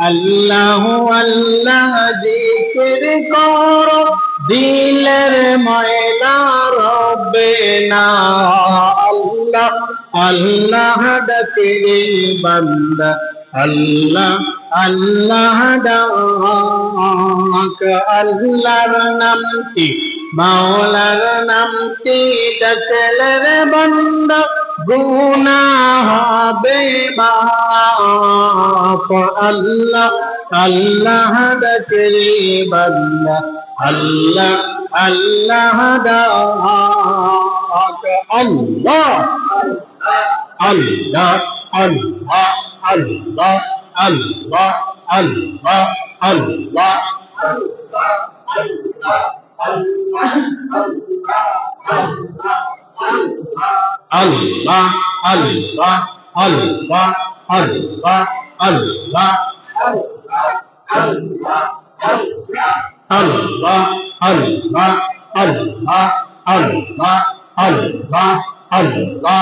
আল্লাহু আল্লাহ জিকির করো দিলের ময়লা রবে না আল্লাহ আল্লাহ ডাকে বান্দা আল্লাহ আল্লাহ ডাক আল্লাহর নামটি মাওলার নামটি ডাকলে রে বান্দা গুনাহ হবে মাফ আল্লাহ আল্লাহ ডাকে বান্দা আল্লাহ আল্লাহ ডাক আল্লাহ আল্লাহ আল্লাহ আল্লাহ আল্লাহ আল্লাহ আল্লাহ আল্লাহ আল্লাহ আল্লাহ আল্লাহ আল্লাহ আল্লাহ আল্লাহ আল্লাহ আল্লাহ আল্লাহ আল্লাহ আল্লাহ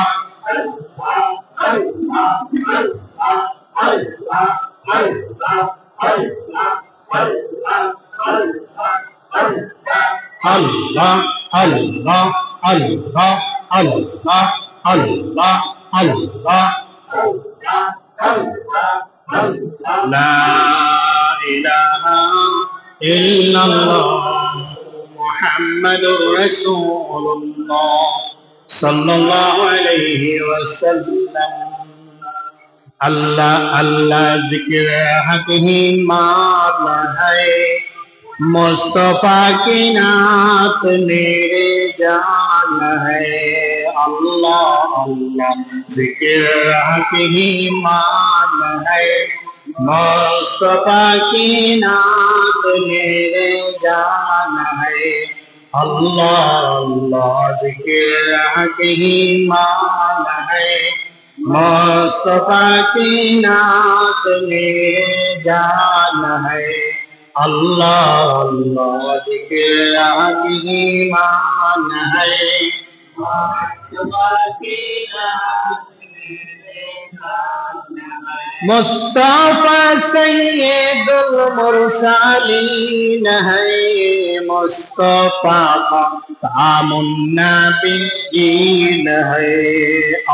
Allah, Allah, Allah, Allah, Allah, Allah, La ilaha illallah Muhammadur Rasulullah sallallahu alayhi wa sallam Allah, Allah zikr hakihi maan hai Mustafa की नात मेरे जान है अल्लाह अल्लाह जिक्र की मान है मुस्तफा की नात मेरे जान है अल्लाह अल्लाह जिक्र की मान है मुस्तफा की नात मेरे जान है अल्लाह अल्लाह जिक्र की मान है मुस्तफा सैयदुल मुरसलीन है मुस्तफा तामुन नबीयीन है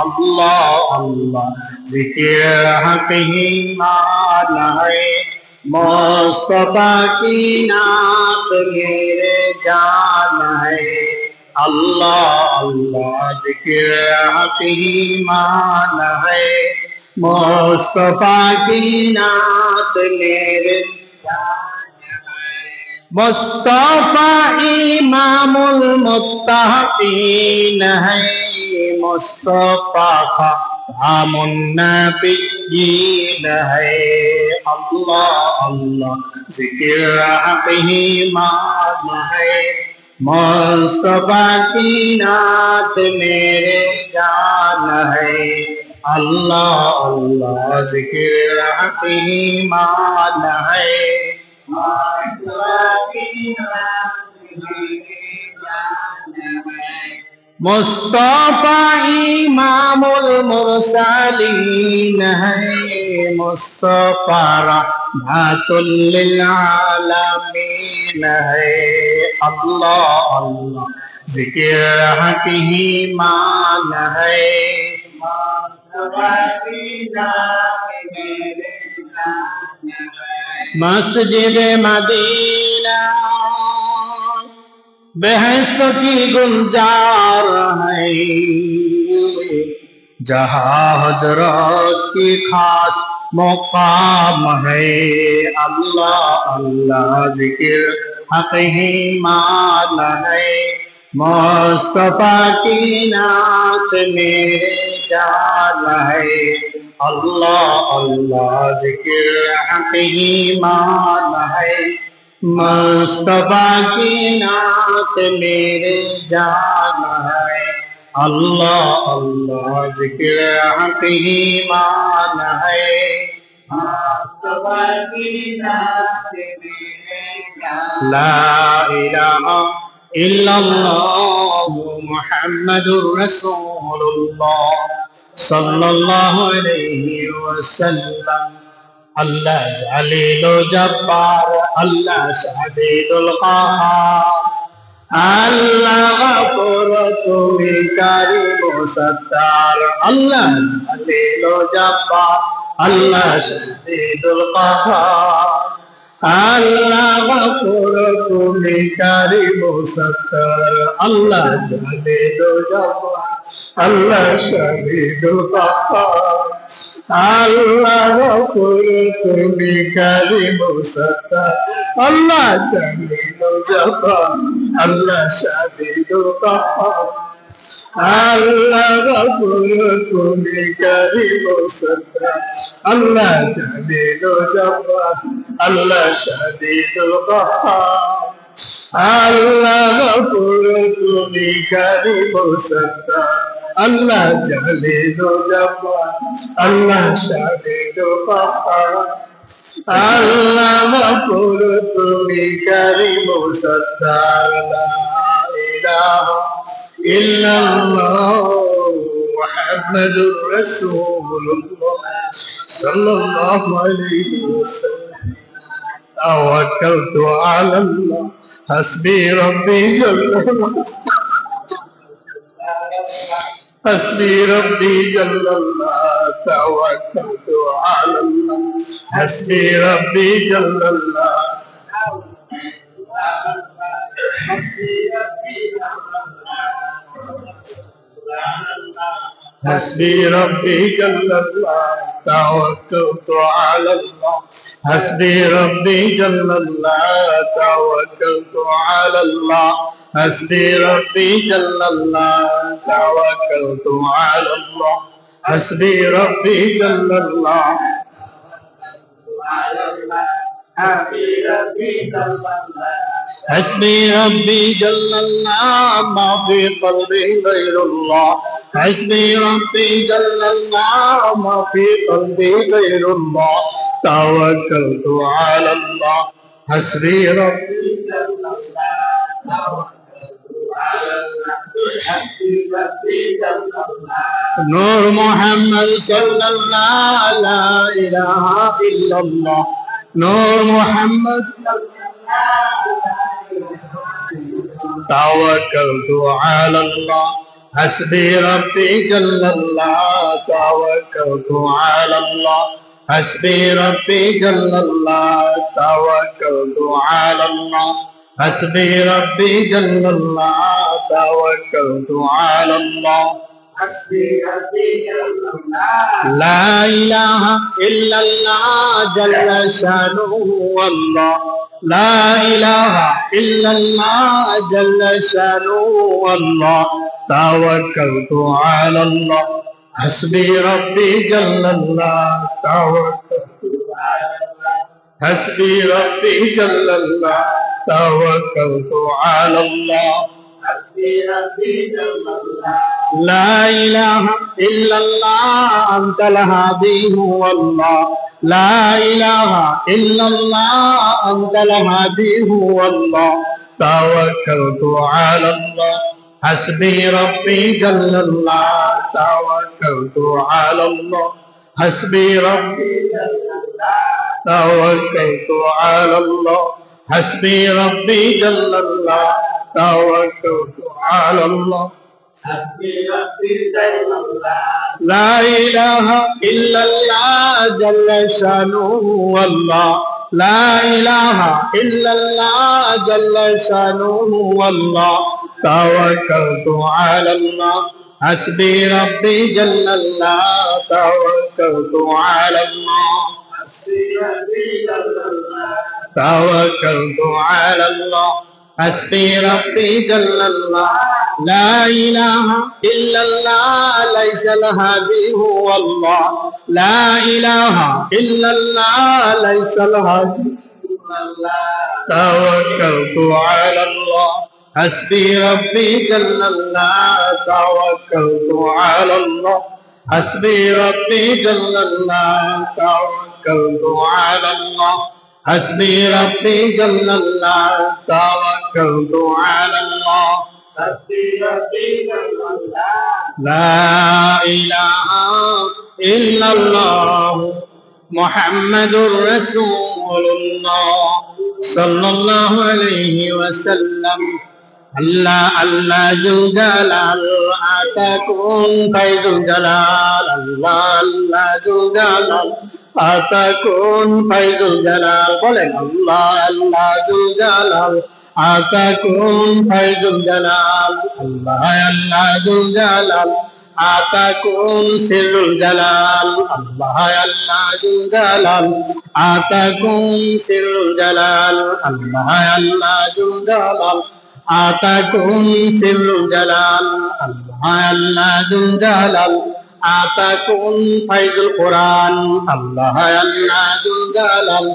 अल्लाह अल्लाह जिक्र की मान है मुस्तफा की नात मेरे जान है अल्लाह अल्लाह जिक्र की मान है मुस्तफा की नात मेरे जान है मुस्तफा इमामुल मुत्तकीन है मुस्तफा खातामुन नबिय्यीन है अल्लाह अल्लाह जिक्र की मान है मुस्तफा की नात मेरे जान है अल्लाह अल्लाह जिक्र की मान है मुस्तफा की नात मेरे जान है मुस्तफा इमामुल मुरसलीन है मुस्तफा रहमतुल लिल आलमीन है अल्लाह अल्लाह जिक्र की मान है मुस्तफा की नात मेरे जान है मस्जिद मदीना बेहश्त की गुलजार है जहाँ हजरत की खास मुकाम है अल्लाह अल्लाह जिक्र हक़ी मान है मुस्तफा की नात मेरे जान है अल्लाह अल्लाह जिक्र हक़ी मान है मुस्तफा की नात मेरे जान है अल्लाह अल्लाह जिक्र की मान है मुस्तफा की नात मेरे जान ला इलाहा इल्लल्लाह मुहम्मदुर रसूलुल्लाह सल्लल्लाहु अलैहि वसल्लम আল্লাহ জালিল ও জব্বার, আল্লাহ শাদীদুল কাহার, আল্লাহ গফুর তুমি কারীম ও সত্তার। আল্লাহ জালিল ও জব্বার, আল্লাহ শাদীদুল কাহার, আল্লাহ গফুর তুমি কারীম ও সত্তার। আল্লাহ জালিল ও জব্বার, আল্লাহ শাদীদুল কাহার, আল্লাহ গফুর তুমি কারীম ও সত্তার। আল্লাহ জালিল ও জব্বার, আল্লাহ শাদীদুল কাহার, আল্লাহ গফুর তুমি কারীম ও সত্তার। আল্লাহ জালিল ও জব্বার, আল্লাহ শাদীদুল কাহার, আল্লাহ গফুর তুমি কারীম ও সত্তার। আল্লাহ জালিল ও জব্বার, আল্লাহ শাদীদুল কাহার, আল্লাহ গফুর তুমি কারীম ও সত্তার। লা ইলাহা ইল্লাল্লাহ মুহাম্মাদুর রাসূলুল্লাহ সাল্লাল্লাহু আলাইহি ওয়াসাল্লাম। তাওয়াক্কালতু আলাল্লাহ হাসবি রব্বি জাল্লাল্লাহ, হাসবি রব্বি জাল্লাল্লাহ। তাওয়াক্কালতু আলাল্লাহ হাসবি রব্বি জাল্লাল্লাহ, حسبي ربي جل الله توكلت على الله، حسبي ربي جل الله توكلت على الله، حسبي ربي جل الله توكلت على الله، حسبي ربي جل الله حسبي ربي جل الله ما في قلبي غير الله، حسبي ربي جل الله ما في قلبي غير الله، توكلت على الله، حسبي ربي جل الله توكلت على الله، حسبي ربي جل الله. نور محمد صلى الله لا إله إلا الله، نور محمد توكلت على الله، حسبي ربي جل الله توكلت على الله، حسبي ربي جل الله توكلت على الله، حسبي ربي جل الله توكلت على الله، حسبي ربي جل الله. لا إله إلا الله جل شانه والله، لا إله إلا الله جل شانه والله، توكلت على الله، حسبي ربي جل الله توكلت على الله، حسبي ربي جل الله توكلت على الله، حسبي ربي جل الله. لا إله إلا الله أنت الهادي هو الله، لا إله إلا الله أنت الهادي هو الله، توكلت على الله، حسبي ربي جل الله توكلت على الله، حسبي ربي جل الله توكلت على الله، حسبي ربي جل الله توكلت على الله، حسبي ربي جل الله. لا إله إلا الله جل شانه والله، لا إله إلا الله جل شانه والله، توكلت على الله، حسبي ربي جل الله توكلت على الله، حسبي ربي جل الله توكلت على الله، حسبي ربي جل الله. لا إله إلا الله ليس الهادي هو الله، لا إله إلا الله ليس الهادي هو الله، توكلت على الله، حسبي ربي جل الله توكلت على الله، حسبي ربي جل الله توكلت على الله، حسبي ربي جل الله توكلت على الله، حسبي ربي جل الله. لا إله إلا الله মুহাম্মাদুর রাসূলুল্লাহ সাল্লাল্লাহু আলাইহি ওয়াসাল্লাম। আল্লাহ আল্লাহ জুল জালাল আতাকুন ফাইজুল জালাল, আল্লাহ আল্লাহ জুল জালাল আতাকুন ফাইজুল জালাল। বলেন আল্লাহ আল্লাহ জুল জালাল আতাকুন ফাইজুল জালাল, আল্লাহ আল্লাহ জুল জালাল আতাকুন সিরুল জালাল, আল্লাহ আল্লাহ জুল জালাল আতাকুন সিরুল জালাল, আল্লাহ আল্লাহ জুল জালাল আতাকুন সিরুল জালাল, আল্লাহ আল্লাহ জুল জালাল আতাকুন ফাইজুল কোরআন, আল্লাহ আল্লাহ জুল জালাল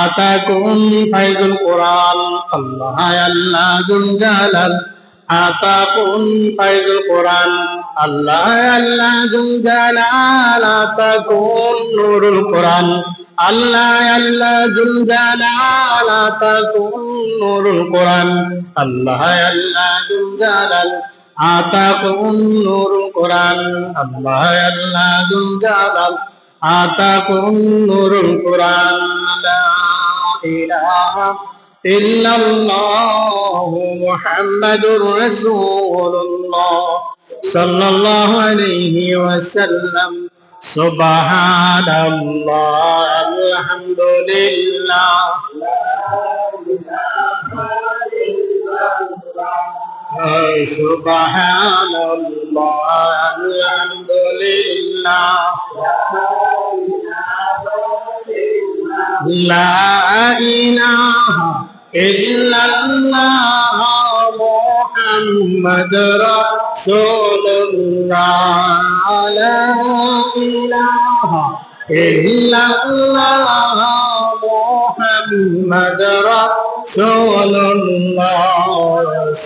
আতাকুন ফাইজুল কোরআন, আল্লাহ আল্লাহ জুল জালাল আতাকুন ফাইজুল কোরআন, আল্লাহ আল্লাহ জুল জালাল আতাকুন নূরুল কোরআন, আল্লাহ আল্লাহ জুল জালাল আতাকুন নূরুল কোরআন, আল্লাহ আল্লাহ জুল জালাল আতাকুন নূরুল কোরআন, আল্লাহ আল্লাহ জুল জালাল আতাকুন নূরুল কোরআন। লা ইলাহা ইল্লাল্লাহু মুহাম্মাদুর রাসূলুল্লাহ সাল্লাল্লাহু আলাইহি ওয়াসাল্লাম। সুবহানাল্লাহ আলহামদুলিল্লাহ সুবহানাল্লাহ আলহামদুলিল্লাহ লা ইলাহা ইল্লাল্লাহ মুহাম্মাদুর রাসূলুল্লাহ লা ইলাহা ইল্লাল্লাহ মুহাম্মাদুর রাসূলুল্লাহ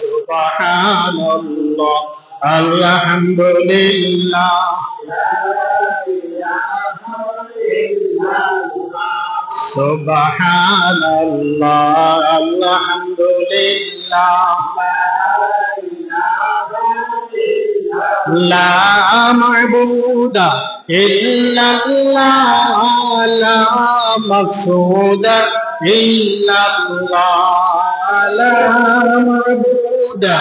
সুবহানাল্লাহ আলহামদুলিল্লাহ সুবহানাল্লাহ আলহামদুলিল্লাহ লা মা'বুদা ইল্লাল্লাহ লা মাকসুদা ইল্লাল্লাহ লা মা'বুদা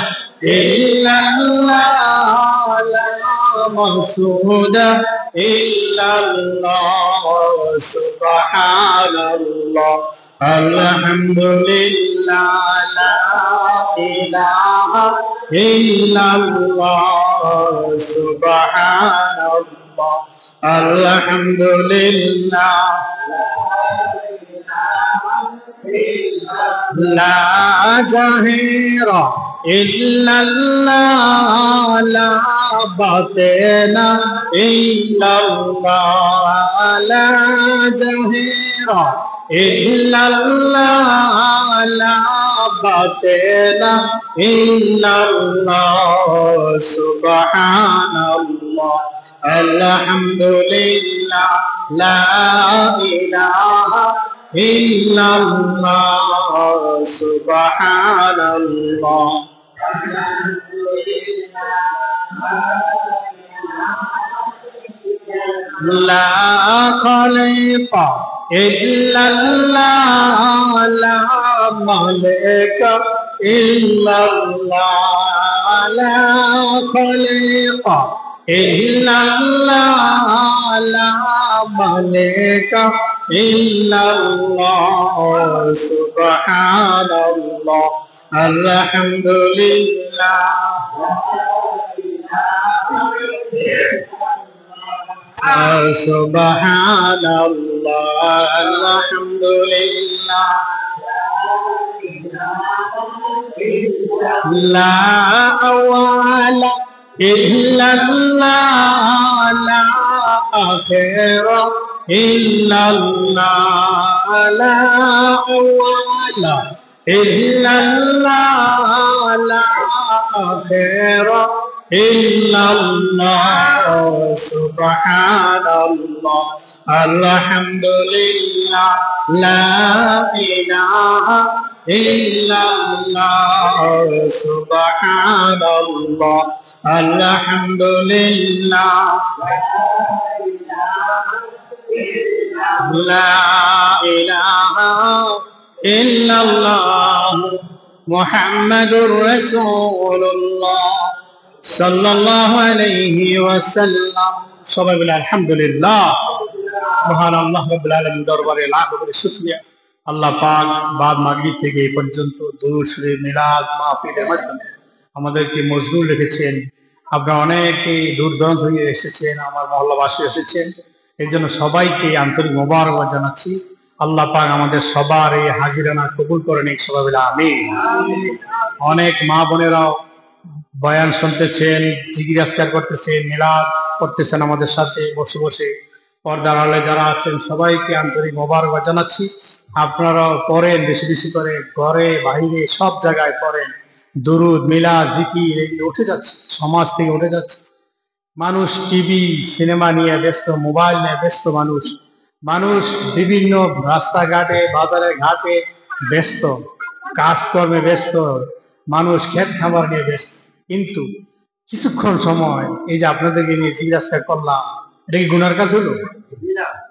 ইল্লাল্লাহ লা মাকসুদা ইল্লাল্লাহ সুবহানাল্লাহ আলহামদুলিল্লাহ লা ইলাহা ইল্লাল্লাহ সুবহানাল্লাহ আলহামদুলিল্লাহ লা জাহিরা ইল্লাল্লাহ লা বাতিনা ইল্লাল্লাহ লা জাহিরা ইল্লাল্লাহ লা বাতিনা ইল্লাল্লাহ সুবহানাল্লাহ আলহামদুলিল্লাহ লা ইলাহা ইল্লাল্লাহ সুবহানাল্লাহ লা খালিকা ইল্লাল্লাহ লা মালিকা ইল্লাল্লাহ লা খালিকা ইল্লাল্লাহ লা মালিকা ইল্লাল্লাহ সুবহানাল্লাহ আলহামদুলিল্লাহ সুবহানাল্লাহ আলহামদুলিল্লাহ লা আওয়ালা ইল্লাল্লাহ লা আখিরা ইল্লাল্লাহ লা আওয়ালা ইল্লাল্লাহ লা আখিরা ইল্লাল্লাহ সুবহানাল্লাহ আলহামদুলিল্লাহ লা ইলাহা ইল্লাল্লাহ সুবহানাল্লাহ আলহামদুলিল্লাহ লা ইলাহা ইল্লাল্লাহ মুহাম্মাদুর রাসূলুল্লাহ সাল্লাল্লাহু আলাইহি ওয়াসাল্লাম। সবাই বলে আলহামদুলিল্লাহ। মহান আল্লাহ রাব্বুল আলামিন দরবারে লাখ কোটি শুকরিয়া, আল্লাহ পাক বাদ মাগরিব থেকে এই পর্যন্ত দুরূদ শরীফ মিলাদ মাহফিলের মাধ্যমে আমাদেরকে মশগুল রেখেছেন। আপনারা অনেকে দূর দূরান্ত থেকে এসেছেন, আমার মহল্লাবাসী এসেছেন, এর জন্য সবাইকে আন্তরিক মোবারকবাদ জানাচ্ছি। আল্লাহ পাক আমাদের সবার এই হাজিরানা কবুল করে নিক, সবাই বলে আমিন। অনেক মা বোনেরাও বয়ান শুনতেছেন, জিকির আজকার করতেছেন, মিলাদ করতেছেন আমাদের সাথে বসে বসে। পর্দার আড়ালে যারা আছেন সবাইকে আন্তরিক মোবারকবাদ জানাচ্ছি। আপনারাও পড়েন, বেশি বেশি করে ঘরে বাইরে সব জায়গায় পড়েন। দুরুদ মিলাদ জিকির এগুলো উঠে যাচ্ছে, সমাজ থেকে উঠে যাচ্ছে। মানুষ টিভি সিনেমা নিয়ে ব্যস্ত, মোবাইল নিয়ে ব্যস্ত, মানুষ বিভিন্ন রাস্তাঘাটে বাজারে ঘাটে ব্যস্ত, কাজকর্মে ব্যস্ত, মানুষ ক্ষেত খামার নিয়ে ব্যস্ত। কিন্তু কিছুক্ষণ সময় এই যে আপনাদেরকে নিয়ে জিজ্ঞাসা করলাম, এটা কি গুনার কাজ হলো?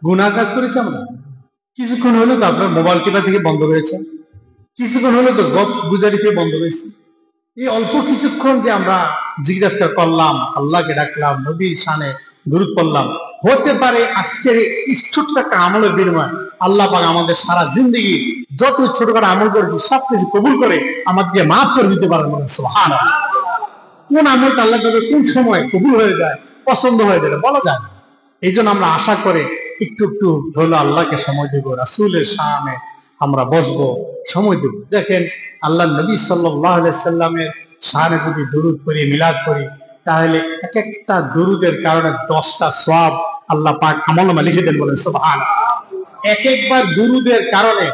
গুনার কাজ করেছি আমরা? কিছুক্ষণ হলো তো আপনার মোবাইল টিপা থেকে বন্ধ হয়েছে, কিছুক্ষণ হলো তো গপ গুজারি থেকে বন্ধ হয়েছে। এই অল্প কিছুক্ষণ যে আমরা জিজ্ঞাসা করলাম, আল্লাহকে ডাকলাম, নবীর শানে দুরূদ পড়লাম, হতে পারে আজকের এই ছোট্ট একটা আমলের বিনিময় আল্লাহ পাক আমাদের সারা জিন্দগি যত ছোটখাটো আমল করেছি সবকিছু কবুল করে আমাদেরকে মাফ করে দিতে পারেন। সুবহানাল্লাহ। কোন আমলটা আল্লাহ তাআলা কোন সময় কবুল হয়ে যায়, পছন্দ হয়ে যায় বলা যায় না। এই জন্য আমরা আশা করে একটু একটু হলো আল্লাহকে সময় দেবো, রাসূলের সামনে আমরা বসবো, সময় দেব। দেখেন আল্লাহ নবী সাল্লাল্লাহু আলাইহি সাল্লামের শানে যদি দুরূদ করি, মিলাদ করি, তাহলে এক একটা দুরূদের কারণে 10টা সওয়াব আল্লাহ পাক আমলনামায় লিখে দেন, বলেন সুবহানাল্লাহ। এক একবার দুরূদের কারণে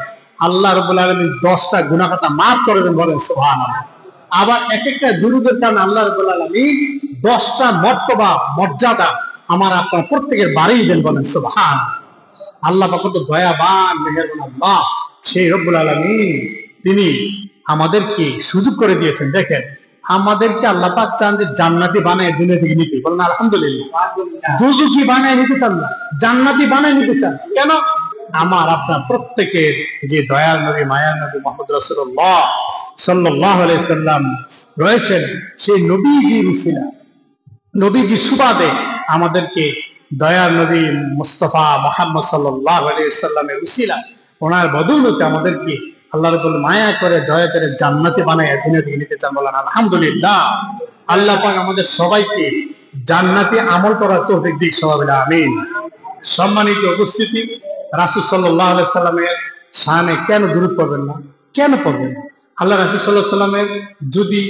আল্লাহ রাব্বুল আলামিন 10টা গুনাহ খাতা মাফ করে দেন, বলেন সুবহানাল্লাহ। আবার এক একটা দুরূদের কারণে আল্লাহ রাব্বুল আলামিন 10টা মর্তবা মর্যাদা আমার আপনার প্রত্যেকের বাড়িয়ে দেন, বলেন সুবহানাল্লাহ। আল্লাহ পাক কত দয়াবান, মেহেরবান আল্লাহ। সেই রব্বুল আলামিন তিনি আমাদেরকে সুযোগ করে দিয়েছেন। দেখেন আমাদেরকে আল্লাহ পাক চান যে জান্নাতি বানায় দুনিয়া থেকে নিতে, বলেন আলহামদুলিল্লাহ। দুজুকি বানায় নিতে চান না, জান্নাতি বানায় নিতে চান। কেন? আমার আপনার প্রত্যেকের যে দয়াল নবী মায়ার নবী মুহাম্মদ রাসূলুল্লাহ সাল্লাল্লাহু আলাইহি সাল্লাম রয়েছেন, সেই নবীজির উসিলা, নবীজি সুবাদে আমাদেরকে দয়ার নবী মুস্তাফা মুহাম্মদ সাল্লাল্লাহু আলাইহি সাল্লামের উসিলা, ওনার বদৌলতে আমাদেরকে আল্লাহ রাব্বুল মায়া করে দয়া করে জান্নাতে বানায় দুনিয়া থেকে নিতে চান, বলেন আলহামদুলিল্লাহ। আল্লাহ পাক আমাদের সবাইকে জান্নাতে আমল করার তৌফিক দিক, সবাই বলে আমিন। সম্মানিত উপস্থিতি, রাসূল সাল্লাল্লাহু আলাইহি সাল্লামের শানে কেন দুরূদ পড়বেন না? কেন পড়বেন না? আল্লাহ রাসূল সাল্লাল্লাহু আলাইহি সাল্লামের যদি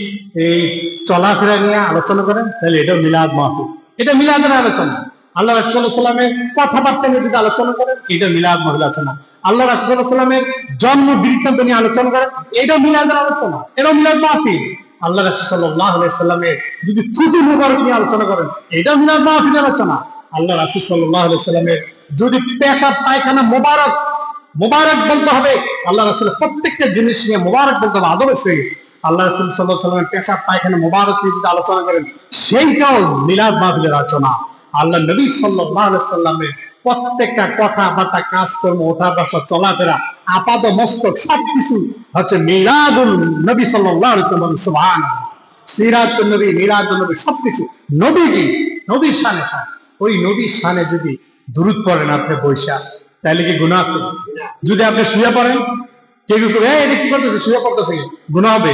এই চলাফেরা নিয়ে আলোচনা করেন, তাহলে এটা মিলাদ মাহফিল, এটা মিলাদের আলোচনা। আল্লাহ রাসূল সাল্লাল্লাহু আলাইহি সাল্লামের কথাবার্তা নিয়ে যদি আলোচনা করেন, এটা মিলাদ মাহফিল আলোচনা। আল্লাহ রাসূল সাল্লাল্লাহু আলাইহি সাল্লামের জন্ম বৃত্তান্ত নিয়ে আলোচনা করেন, এটা মিলাদের আলোচনা, এটা মিলাদ মাহফিল। আল্লাহ রাসূল সাল্লাল্লাহু আলাইহি সাল্লামের যদি থুতু মুবারক নিয়ে আলোচনা করেন, এটা মিলাদ মাহফিল আলোচনা। আল্লাহ রাসূল সাল্লাল্লাহু আলাইহি সাল্লামের যদি পেশাব পায়খানা মুবারক মুবারক বলতে হবে, আল্লাহ রাসূল প্রত্যেকটা জিনিস নিয়ে মুবারক বলতে হবে আদবের সহিত। আল্লাহ রাসূল সাল্লাল্লাহু আলাইহি সাল্লামের পেশাব পায়খানা মুবারক নিয়ে যদি আলোচনা করেন, সেইটাও মিলাদ মাহফিলের আলোচনা। আল্লাহ নবী সাল্লাল্লাহু আলাইহি সাল্লামের প্রত্যেকটা কথাবার্তা, কাজকর্ম, ওঠা বসা, চলাফেরা, আপাত মস্তক সবকিছু হচ্ছে মিলাদুল নবী সাল্লাল্লাহু আলাইহি সাল্লাম। সুবহানাল্লাহ। সিরাতুন নবী, মিলাদুন নবী সবকিছু নবীজি, নবীর শানে শান। ওই নবীর শানে যদি দুরূদ পড়েন আপনি বৈশা, তাহলে কি গুনাহ আছে? যদি আপনি শুয়ে পড়েন, কেউ কেউ এটা কি করতেছে, শুয়ে পড়তেছে, গুনাহ হবে?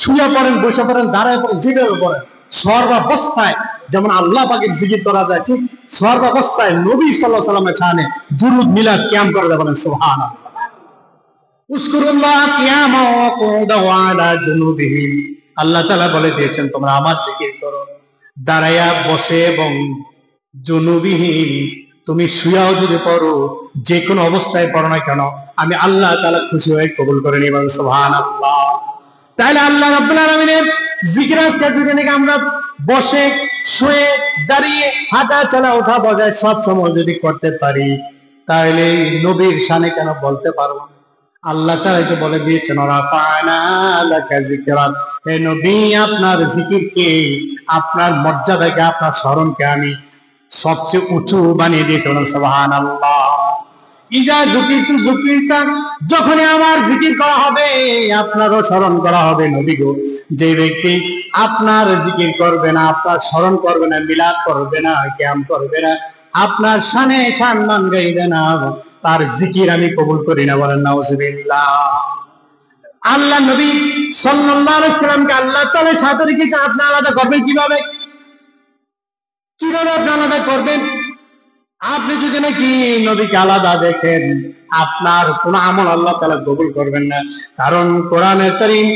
শুয়ে পড়েন, বৈশা পড়েন, দাঁড়ায় পড়েন, যেভাবে পড়েন, সর্বাবস্থায় যেমন আল্লাহ পাকের জিকির করা যায়, ঠিক সর্বাবস্থায় নবী সাল্লাল্লাহু আলাইহি ওয়াসাল্লামের শানে দুরূদ মিলাদ কিয়াম করা যায়, বলেন সুবহানাল্লাহ। উযকুরুল্লাহ কিয়ামান ওয়া কুউদান ওয়া আলা জুনুবিহিম। আল্লাহ তাআলা বলে দিয়েছেন তোমরা আমার জিকির করো দাঁড়ায়া, বসে এবং জুনুবিহিম, তুমি শুয়াও যদি পড়ো, যে কোনো অবস্থায় পড়ো না কেন, আমি আল্লাহ তাআলা খুশি হয়ে কবুল করে নিই, বলেন সুবহানাল্লাহ। তাহলে আল্লাহ রাব্বুল আলামিনের জিকির আজকার যদি নাকি আমরা বসে, শুয়ে, দাঁড়িয়ে, হাঁটা চলা, ওঠা বজায় সব সময় যদি করতে পারি, তাহলে নবীর শানে কেন বলতে পারবো না? আল্লাহ তাআলা বলে দিয়েছেন রাফা'না লাকা যিকরাক, হে নবী আপনার জিকিরকে, আপনার মর্যাদাকে, আপনার স্মরণকে আমি সবচেয়ে উঁচু বানিয়ে দিয়েছে, সুবহানাল্লাহ। ইজা যুকিরতু যুকিরতা, যখনই আমার জিকির করা হবে আপনারও স্মরণ করা হবে। নবী গো, যে ব্যক্তি আপনার জিকির করবে না, আপনার স্মরণ করবে না, মিলাদ করবে না, কিয়াম করবে না, আপনার শানে সম্মান গাইবে না, তার জিকির আমি কবুল করি না। বলেন নাউজুবিল্লাহ। আল্লাহ নবী সাল্লাল্লাহু আলাইহি সাল্লামকে আল্লাহ তাআলা সাথে রেখেছে, আপনি আলাদা করবেন কিভাবে? কিভাবে আপনি আলাদা করবেন? আপনি যদি নাকি নবীকে আলাদা দেখেন, আপনার কোন আমল আল্লাহ তাআলা কবুল করবেন না। কারণ কোরআনে কারীম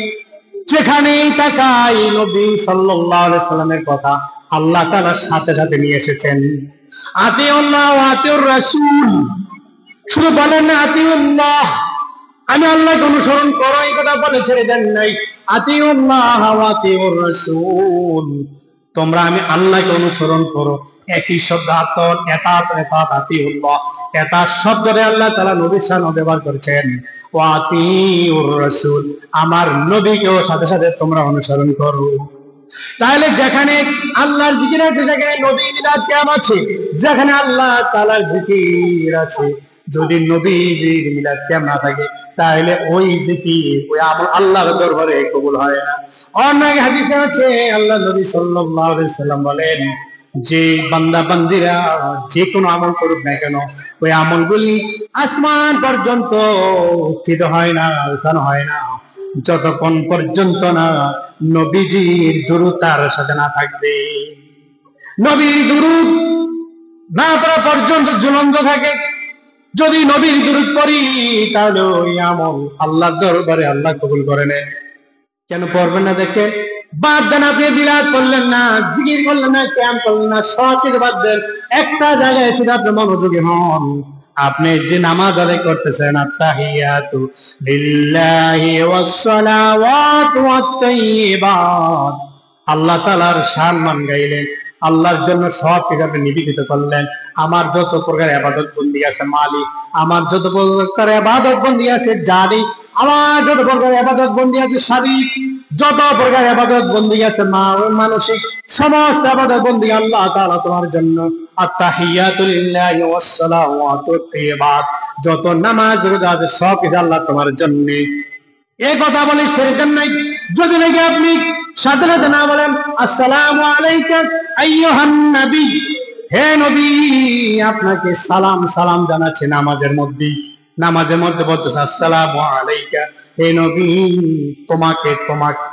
যেখানেই তাকাই নবী সাল্লাল্লাহু আলাইহি সাল্লামের কথা আল্লাহ তাআলার সাথে সাথে নিয়ে এসেছেন। আতিউল্লাহ ওয়া আতিউর রাসূল, শুধু বলেন না আতিউল্লাহ, আমি আল্লাহকে অনুসরণ করো, এই কথা বলে ছেড়ে দেন নাই। আতিউল্লাহ ওয়া আতিউর রাসূল, তোমরা আমি আল্লাহকে অনুসরণ করো। একই শব্দ আতিউল্লাহ, এতাত শব্দে আল্লাহ তাআলা নবীর সাথে ব্যবহার করেছেন। ওয়া আতিউর রাসূল, আমার নবীকেও সাথে সাথে তোমরা অনুসরণ করো। তাহলে যেখানে আল্লাহর জিকির আছে সেখানে নবী মিলাদ কিয়াম আছে। যেখানে আল্লাহ তাআলার জিকির আছে, যদি নবীর মিলাদ কিয়াম না থাকে তাহলে ওই জিকির, ওই আমল আল্লাহর দরবারে কবুল হয় না। অন্য এক হাদিসে আছে আল্লাহ নবী সাল্লাল্লাহু আলাইহি সাল্লাম বলেন, যে বান্দা বান্দিরা যে কোনো আমল করুক না কেন, ওই আমলগুলি আসমান পর্যন্ত উত্থিত হয় না, উঠানো হয় না, যতক্ষণ পর্যন্ত না নবীজির দুরূদ তার সাথে না থাকবে। নবীর দুরূদ না পড়া পর্যন্ত ঝুলন্ত থাকে। যদি নবীর দুরূদ পড়ি তাহলে ওই আমল আল্লাহর দরবারে আল্লাহ কবুল করে নেন। কেন পড়বেন না? দেখেন, বাদ দেন, আপনি বিলাদ করলেন না, জিকির করলেন না, কিয়াম করলেন না, সব কিছু বাদ দেন, একটা জায়গায় ছিল আপনি মনোযোগী হন। আপনি যে নামাজ আদায় করতেছেন, আত্তাহিয়াতু লিল্লাহি ওয়াস সালাওয়াতু ওয়াত তাইয়্যিবাত, আল্লাহ তাআলার সম্মান গাইলেন, আল্লাহর জন্য সব কিছু আপনি নিবেদিত করলেন। আমার যত প্রকার ইবাদত বন্দি আছে মালিক, আমার যত প্রকার ইবাদত বন্দি আছে জারি, আমার যত প্রকার ইবাদত বন্দি আছে শারীরিক, যত প্রকার ইবাদত বন্দি আছে মানসিক, সমস্ত ইবাদত বন্দি আল্লাহ তাআলা তোমার জন্য। আত্তাহিয়াতু লিল্লাহি ওয়াস সালাওয়াতু তাইয়্যিবাত, যত নামাজ রোজা আছে সব কিছু আল্লাহ তোমার জন্য। এই কথা বলে সেরকম নাই। যদি নাকি আপনি সাথে সাথে না বলেন আসসালামু আলাইকা আইয়ুহান নবী, হে নবী আপনাকে সালাম সালাম জানাচ্ছে নামাজের মধ্যে, নামাজের মধ্যে বলতেছে আসসালামু আলাইকা, হে নবী তোমাকে, তোমাকে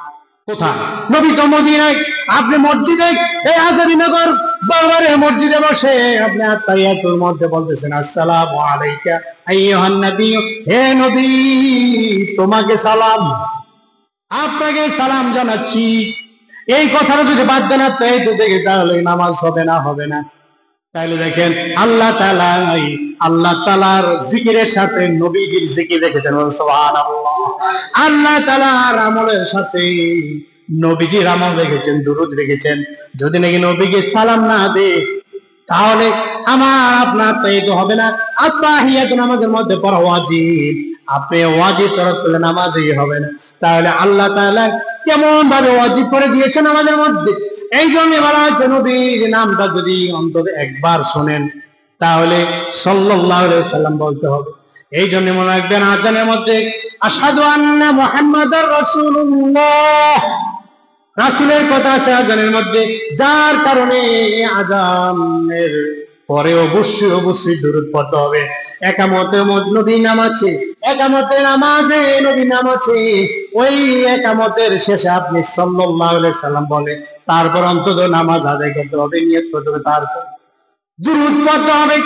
কোথায়? নবী তো মদিনায়, আপনি মসজিদে, এই আজারিনগর দরবারের মসজিদে বসে আপনি আত্তাহিয়াতুর মধ্যে বলতেছেন আসসালামু আলাইকা আইয়ুহান নবী, হে নবী তোমাকে সালাম, আপনাকে সালাম জানাচ্ছি। এই কথাটা যদি বাদ দেন দেখে তাহলে নামাজ হবে না, হবে না। তাহলে দেখেন আল্লাহ তাআলার জিকিরের সাথে নবীজির জিকির রেখেছেন, সুবহানাল্লাহ। আল্লাহ তাআলার আমলের সাথে নবীজির আমল রেখেছেন, দুরূদ রেখেছেন। যদি নাকি নবীকে সালাম না দে তাহলে আমার আপনার তাইয়্যিদ হবে না। আত্তাহিয়াত নামাজের মধ্যে পড়া ওয়াজিব, আপনি ওয়াজিব তরক করলে নামাজই হবে না। তাহলে আল্লাহ তাআলা কেমন ভাবে ওয়াজিব করে দিয়েছেন আমাদের মধ্যে। এই জন্য বলা হচ্ছে নবীর নামটা যদি অন্তত একবার শোনেন তাহলে সাল্লাল্লাহু আলাইহি সাল্লাম বলতে হবে। এই জন্য মনে রাখবেন আযানের মধ্যে আশহাদু আন্না মুহাম্মাদার রাসূলুল্লাহ, রাসূলের কথা আছে আযানের মধ্যে, যার কারণে আযানের পরে অবশ্যই অবশ্যই দুরূদ পড়তে হবে। একামতের মধ্যে নবী নাম আছে, একামতের নামাজে নবী নাম আছে, ওই একামতের শেষে আপনি সাল্লাল্লাহু আলাইহি সাল্লাম বলে তারপর অন্তত নামাজ আদায় করতে হবে, নিয়ত করতে হবে, তারপর দুরূদ পড়তে হবে।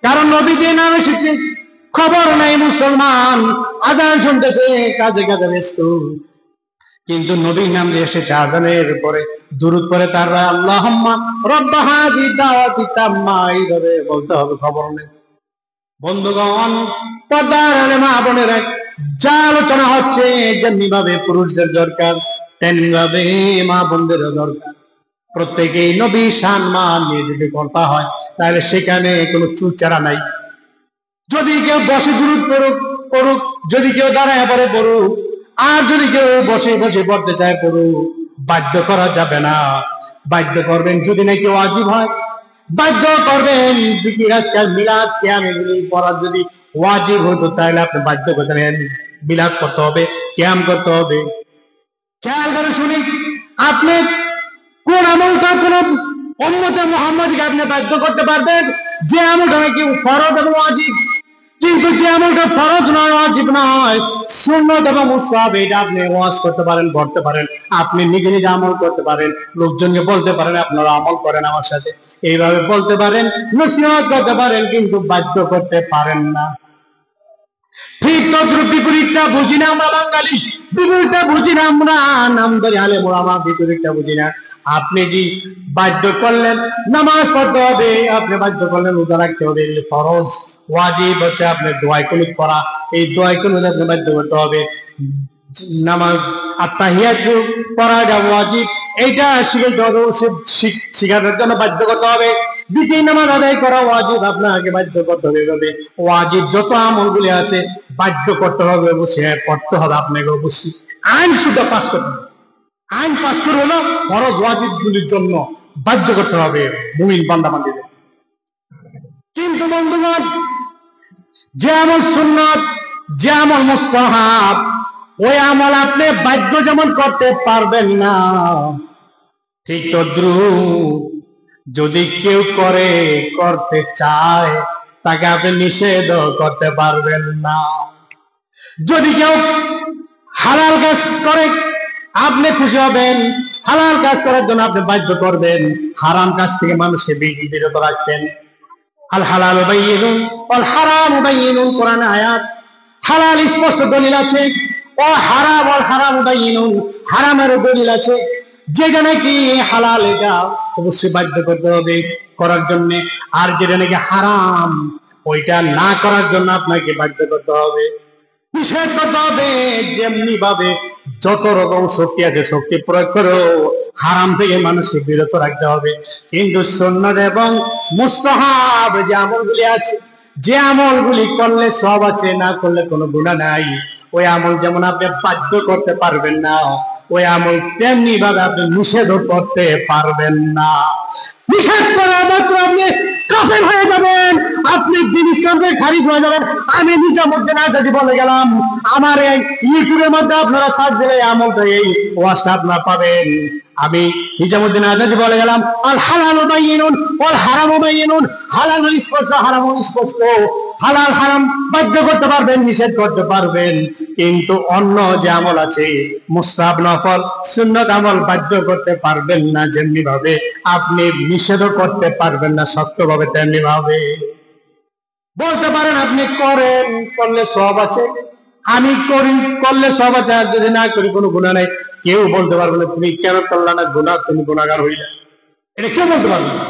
কারণ নবী যে নাম এসেছে খবর নাই মুসলমান আযান শুনতেছে কাজে কাজে ব্যস্ত, কিন্তু নবীর নাম যে এসেছে আযানের পরে দুরূদ পড়ে তারা আল্লাহুম্মা রাব্বা হাযি দাওয়াতি তাম্মা এইভাবে বলতে হবে, খবর নেই। বন্ধুগণ, পর্দার আড়ালে মা বোনেরা, যা আলোচনা হচ্ছে যেমনি ভাবে পুরুষদের দরকার তেমনি ভাবে মা বোনদের দরকার। প্রত্যেকেই নবী সম্মান নিয়ে যদি কথা হয় তাহলে সেখানে কোনো চুলচারা নাই। যদি কেউ বসে দুরূদ পড়ুক, যদি কেউ দাঁড়ায় পড়ে পড়ুক, আর যদি কেউ বসে বসে পড়তে চায় পড়ুক, বাধ্য করা যাবে না। বাধ্য করবেন যদি নাকি ওয়াজিব হয়, বাধ্য করবেন জিকির আজকাল মিলাদ কিয়াম এগুলি পড়া যদি ওয়াজিব হতো তাহলে আপনি বাধ্য করতেন মিলাদ করতে হবে, কিয়াম করতে হবে। খেয়াল করে শুনি, আপনি কোন আমলটা কোন উম্মতে মুহাম্মদকে আপনি বাধ্য করতে পারবেন যে আমলটা নাকি ফরজ এবং ওয়াজিব, কিন্তু যে আমলটা ফরজ নয় ওয়াজিব নয় সুন্নাত এবং মুস্তাহাব এটা আপনি ওয়াজ করতে পারেন, পড়তে পারেন, আপনি নিজে নিজে আমল করতে পারেন, লোকজনকে বলতে পারেন আপনারা আমল করেন আমার সাথে, এইভাবে বলতে পারেন, নসিহত করতে পারেন, কিন্তু বাধ্য করতে পারেন না। ঠিক তদ্রুপ বিপরীতটা বুঝি না আমরা বাঙালি, বিপরীতটা বুঝি না আমরা নামধারী আলেম ওলামা, বিপরীতটা বুঝি না। আপনি জি বাধ্য করলেন নামাজ পড়তে হবে, আপনি বাধ্য করলেন রোজা রাখতে হবে, ফরজ। ওয়াজিব হচ্ছে আপনি দোয়া কুনুত পড়া, এই দোয়া কুনুত আপনি বাধ্য করতে হবে। নামাজ আত্তাহিয়াত পড়াটা ওয়াজিব, এইটা শিখাইতে হবে, শিখানোর জন্য বাধ্য করতে হবে। দ্বিতীয় নামাজ আদায় করা ওয়াজিব, আপনাকে বাধ্য করতে হবে। ওয়াজিব যত আমলগুলি আছে বাধ্য করতে হবে, অবশ্যই পড়তে হবে আপনাকে, অবশ্যই আইন শুদ্ধ পাস করতে হবে। আইন পাস করে হলো ফরজ ওয়াজিব গুলির জন্য বাধ্য করতে হবে মুমিন বান্দা বান্দীদের। কিন্তু বন্ধুগণ, যে আমল সুন্নাত, যে আমল মুস্তাহাব, ওই আমল আপনি বাধ্য যেমন করতে পারবেন না, ঠিক তদ্রুপ যদি কেউ করতে চায় তাকে আপনি নিষেধ করতে পারবেন না। যদি কেউ হালাল কাজ করে আপনি খুশি হবেন, হালাল কাজ করার জন্য আপনি বাধ্য করবেন, হারাম কাজ থেকে মানুষকে বিরত রাখবেন। আল হালাল বাইয়িনুন ওয়াল হারাম বাইয়িনুন, কোরআন আয়াত। হালাল স্পষ্ট দলিল আছে, ও হারাম ওয়াল হারাম বাইয়িনুন, হারামের দলিল আছে। যেটা নাকি হালাল এটা অবশ্যই বাধ্য করতে হবে করার জন্য, আর যেটা নাকি হারাম ওইটা না করার জন্য আপনাকে বাধ্য করতে হবে, নিষেধ করতে হবে। যেমনি ভাবে যত রকম শক্তি আছে শক্তি প্রয়োগ করেও হারাম থেকে মানুষকে বিরত রাখতে হবে। কিন্তু সুন্নাত এবং মুস্তাহাব যে আমলগুলি আছে, যে আমলগুলি করলে সব আছে, না করলে কোনো গুনাহ নাই, ওই আমল যেমন আপনি বাধ্য করতে পারবেন না, ওই আমল তেমনি ভাবে আপনি নিষেধ করতে পারবেন না। নিষেধ করা মাত্র আপনি কাফের হয়ে যাবেন, আপনি দিন ইসলামে খারিজ হয়ে যাবেন। আমি নিজামুদ্দিন আজাদী বলে গেলাম, আমার এই ইউটিউবের মধ্যে আপনারা সার্চ দিলে আমলটা এই ওয়াজটা আপনারা পাবেন। আমি নিজামুদ্দিন আজাদী বলে গেলাম, আল হালালু বাইয়িনুন ওয়াল হারামু বাইয়িনুন, হালাল স্পষ্ট, হারাম স্পষ্ট। হালাল হারাম বাধ্য করতে পারবেন, নিষেধ করতে পারবেন, কিন্তু অন্য যে আমল আছে মুস্তাহাব নফল সুন্নাত আমল বাধ্য করতে পারবেন না। যেমনি ভাবে আপনি নিষেধ করতে পারবেন না শক্তভাবে, তেমনি ভাবে বলতে পারেন আপনি করেন, করলে সব আছে, আমি করি করলে সব আছে, আর যদি না করি কোনো গুনাহ নাই। কেউ বলতে পারবে না তুমি কেন করলা না গুনাহ, তুমি গুনাহগার হইলে, এটা কেউ বলতে পারবে না।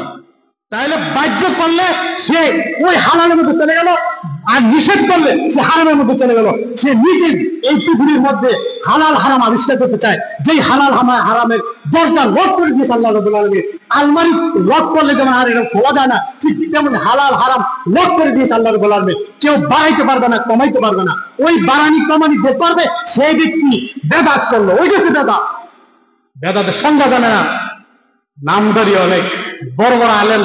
তাহলে বাধ্য করলে সে ওই হালালের মধ্যে চলে গেল, আর নিষেধ করলে সে হারামের মধ্যে চলে গেল। সে নিজে এই পৃথিবীর মধ্যে হালাল হারাম আবিষ্কার করতে চায়, যেই হালাল হারামের দরজা লক করে দিয়েছে আল্লাহ রাব্বুল আলামিন। আলমারি লক করলে যেমন আর এরকম খোলা যায় না, ঠিক তেমন হালাল হারাম লক করে দিয়েছে আল্লাহ রাব্বুল আলামিন। কেউ বাড়াইতে পারবে না, কমাইতে পারবে না। ওই বাড়ানি কমানি যে করবে সেই ব্যক্তি বেদাত করলো, ওই যে বেদাত। বেদাতের সংজ্ঞা জানে না, নামধারী অনেক বড় বড় আলেম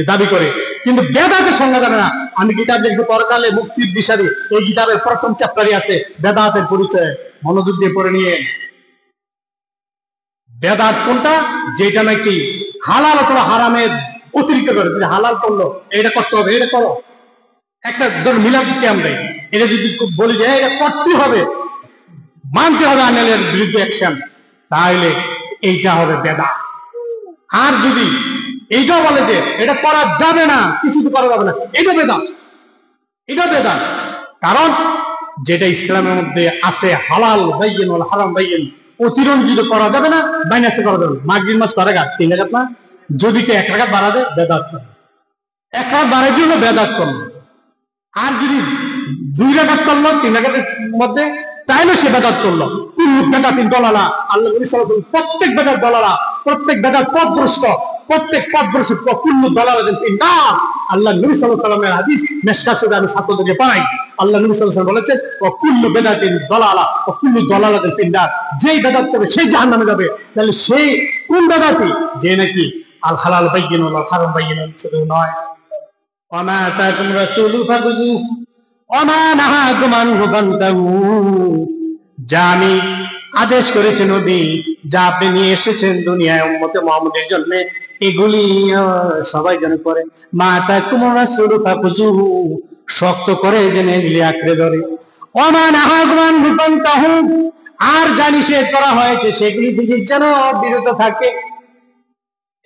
দাবি করে, কিন্তু বেদাতের সংজ্ঞা জানে না। আমি কিতাব দেখছি পরকালে মুক্তির দিশারি, এই কিতাবের প্রথম চ্যাপ্টারই আছে বেদাতের পরিচয়, মনোযোগ দিয়ে পড়ে নিয়ে। বেদাত কোনটা? যেটা নাকি হালাল অথবা হারামের অতিরিক্ত করে, যদি হালাল করলো এটা করতে হবে, এটা করো। একটা ধর মিলাদ কিয়াম দেয়, এটা যদি বলি যে এটা করতে হবে, মানতে হবে, আইনের বিরুদ্ধে অ্যাকশন, তাহলে এইটা হবে বেদাত। আর যদি এইটাও বলে যে এটা করা যাবে না, কিছু তো করা যাবে না, এটা বেদাত, এটা বেদাত। কারণ যেটা ইসলামের মধ্যে আছে হালাল বাইয়িন ওয়াল হারাম বাইয়িন, অতিরঞ্জিত করা যাবে না, মাইনাসে করা যাবে না। মাগরিব নামাজ কয় রাকাত? 3 রাকাত না? যদি কে 1 রাকাত বাড়াবে বেদাত করবে, 1 রাকাত বাড়াই দিল বেদাত করলো। আর যদি 2 রাকাত করলো 3 রাকাতের মধ্যে, তাইলে সে বেদাত করলো। কুল্লু বেদাতিন দলালা, আল্লাহ নবী সাল্লাল্লাহু আলাইহি ওয়াসাল্লাম প্রত্যেক বেদাত দলালা, প্রত্যেক বেদাত পথভ্রষ্ট, প্রত্যেক পথভ্রষ্ট, কুল্লু দালালাতিন ফিন্নার। আল্লাহ নবী সাল্লাল্লাহু আলাইহি ওয়াসাল্লামের হাদিস মেশকাত শরীফে আমি ছাত্রদেরকে পড়াই। আল্লাহ নবী সাল্লাল্লাহু আলাইহি ওয়াসাল্লাম বলেছেন ওয়া কুল্লু বেদাতিন দলালা ওয়া কুল্লু দালালাতিন ফিন্নার, যেই বেদাত করবে সেই জাহান্নামে যাবে। তাহলে সেই কোন বেদাতি? যে নাকি আল হালাল বায়্যিনুন ওয়াল হারাম বায়্যিনুন শুধু নয়, ওয়ামা আতাকুম রাসূলু ফাখুযুহু ওয়ামা নাহাকুম আনহু ফান্তাহু, যা আমি আদেশ করেছি নবী, যা আপনি নিয়ে এসেছেন দুনিয়ায় উম্মতে মুহাম্মদের জন্য, এগুলি সবাই যেন করে। মা আতাকুম রাসূলু ফাখুযুহু, শক্ত করে যেন এগুলি আঁকড়ে ধরে। ওয়ামা নাহাকুম আনহু ফান্তাহু, আর যা নিষেধ করা হয়েছে সেগুলি থেকে যেন বিরত থাকে।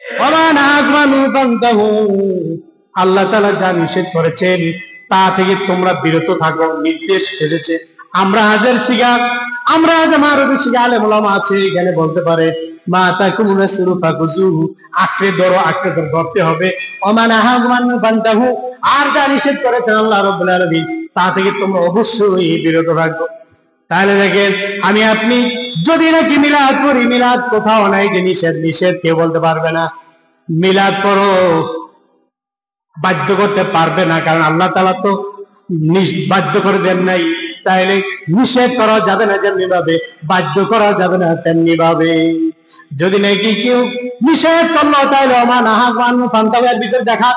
ওয়ামা নাহাকুম আনহু ফান্তাহু, আল্লাহ তাআলা যা নিষেধ করেছেন তা থেকে তোমরা বিরত থাকো, নির্দেশ এসেছে। আমরা হাজার সিগার, আমরা আমার সিগা আলেম ওলামা আছে এখানে বলতে পারে মা তাকুম রাসূলু ফাখুযুহু, আঁকড়ে ধরো, আঁকড়ে ধরতে হবে। ওমা নাহাকুম আনহু ফান্তাহু, আর যা নিষেধ করেছেন আল্লাহ রাব্বুল আলামিন তা থেকে তোমরা অবশ্যই বিরত থাকো। তাহলে দেখেন, আমি আপনি যদি নাকি মিলাদ করি, মিলাদ কোথাও নাই যে নিষেধ, নিষেধ কেউ বলতে পারবে না। মিলাদ করো বাধ্য করতে পারবে না, কারণ আল্লাহ তাআলা তো বাধ্য করে দেন নাই। তাইলে নিষেধ করা যাবে না যেমনি ভাবে, বাধ্য করা যাবে না তেমনি ভাবে। যদি নাকি কেউ নিষেধ করলো তাইলে ওমা নাহাকুম আনহু ফান্তাহু এর ভিতরে দেখা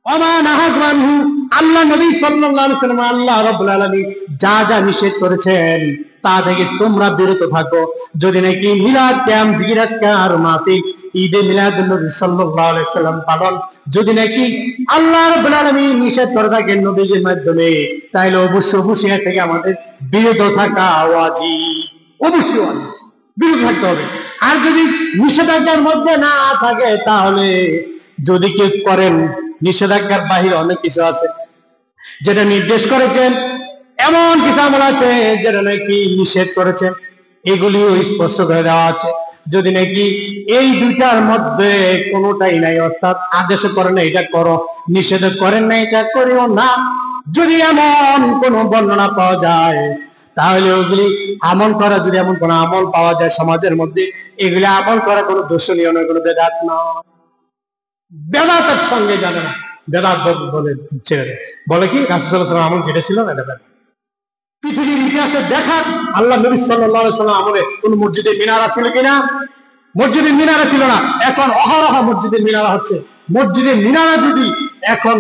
ওমা নাহাকুম আনহু, আল্লাহ নবী সাল্লাল্লাহু আলাইহি ওয়াসাল্লাম আল্লাহ রাব্বুল আলামিন যা যা নিষেধ করেছেন তা থেকে তোমরা বিরত থাকো। যদি নাকি মিলাদ কিয়াম জিকির আজকার মাহফিল ঈদে মিলাদুন নবী সাল্লাল্লাহু আলাইহি ওয়াসাল্লাম পালন যদি নাকি আল্লাহ রাব্বুল আলামিন নিষেধ করে থাকেন নবীজির মাধ্যমে, তাহলে অবশ্যই এর থেকে আমাদের বিরত থাকা ওয়াজিব, অবশ্যই বিরত থাকতে হবে। আর যদি নিষেধাজ্ঞার মধ্যে না থাকে, তাহলে যদি কেউ করেন, নিষেধাজ্ঞার বাহিরে অনেক কিছু আছে যেটা নির্দেশ করেছেন, এমন কিছু আমল আছে যেটা নাকি নিষেধ করেছেন, এগুলিও স্পষ্ট করে দেওয়া আছে। যদি নাকি এই দুইটার মধ্যে কোনোটাই নাই, অর্থাৎ আদেশ করেন না এটা করো, নিষেধ করেন না এটা করিও না, যদি এমন কোন বর্ণনা পাওয়া যায়, তাহলে ওগুলি আমল করা, যদি এমন কোন আমল পাওয়া যায় সমাজের মধ্যে, এগুলি আমল করা কোনো দর্শনীয় নয়, কোনো বেদাত নয়, বেদাতের সঙ্গে যাবে না। বেদাত বলে ছেড়ে দেয়, বলে কি রাসূল সাল্লাল্লাহু আলাইহি ওয়াসাল্লাম আমল যেটা ছিল না এটা। পৃথিবীর ইতিহাসে দেখার আল্লাহ নবী সাল্লাল্লাহু আলাইহি ওয়াসাল্লাম আমলে কোন মসজিদে মিনারা ছিল কিনা? মসজিদে মিনারা ছিল না, এখন অহরহ মসজিদে মিনারা হচ্ছে। মসজিদে মিনারা যদি এখন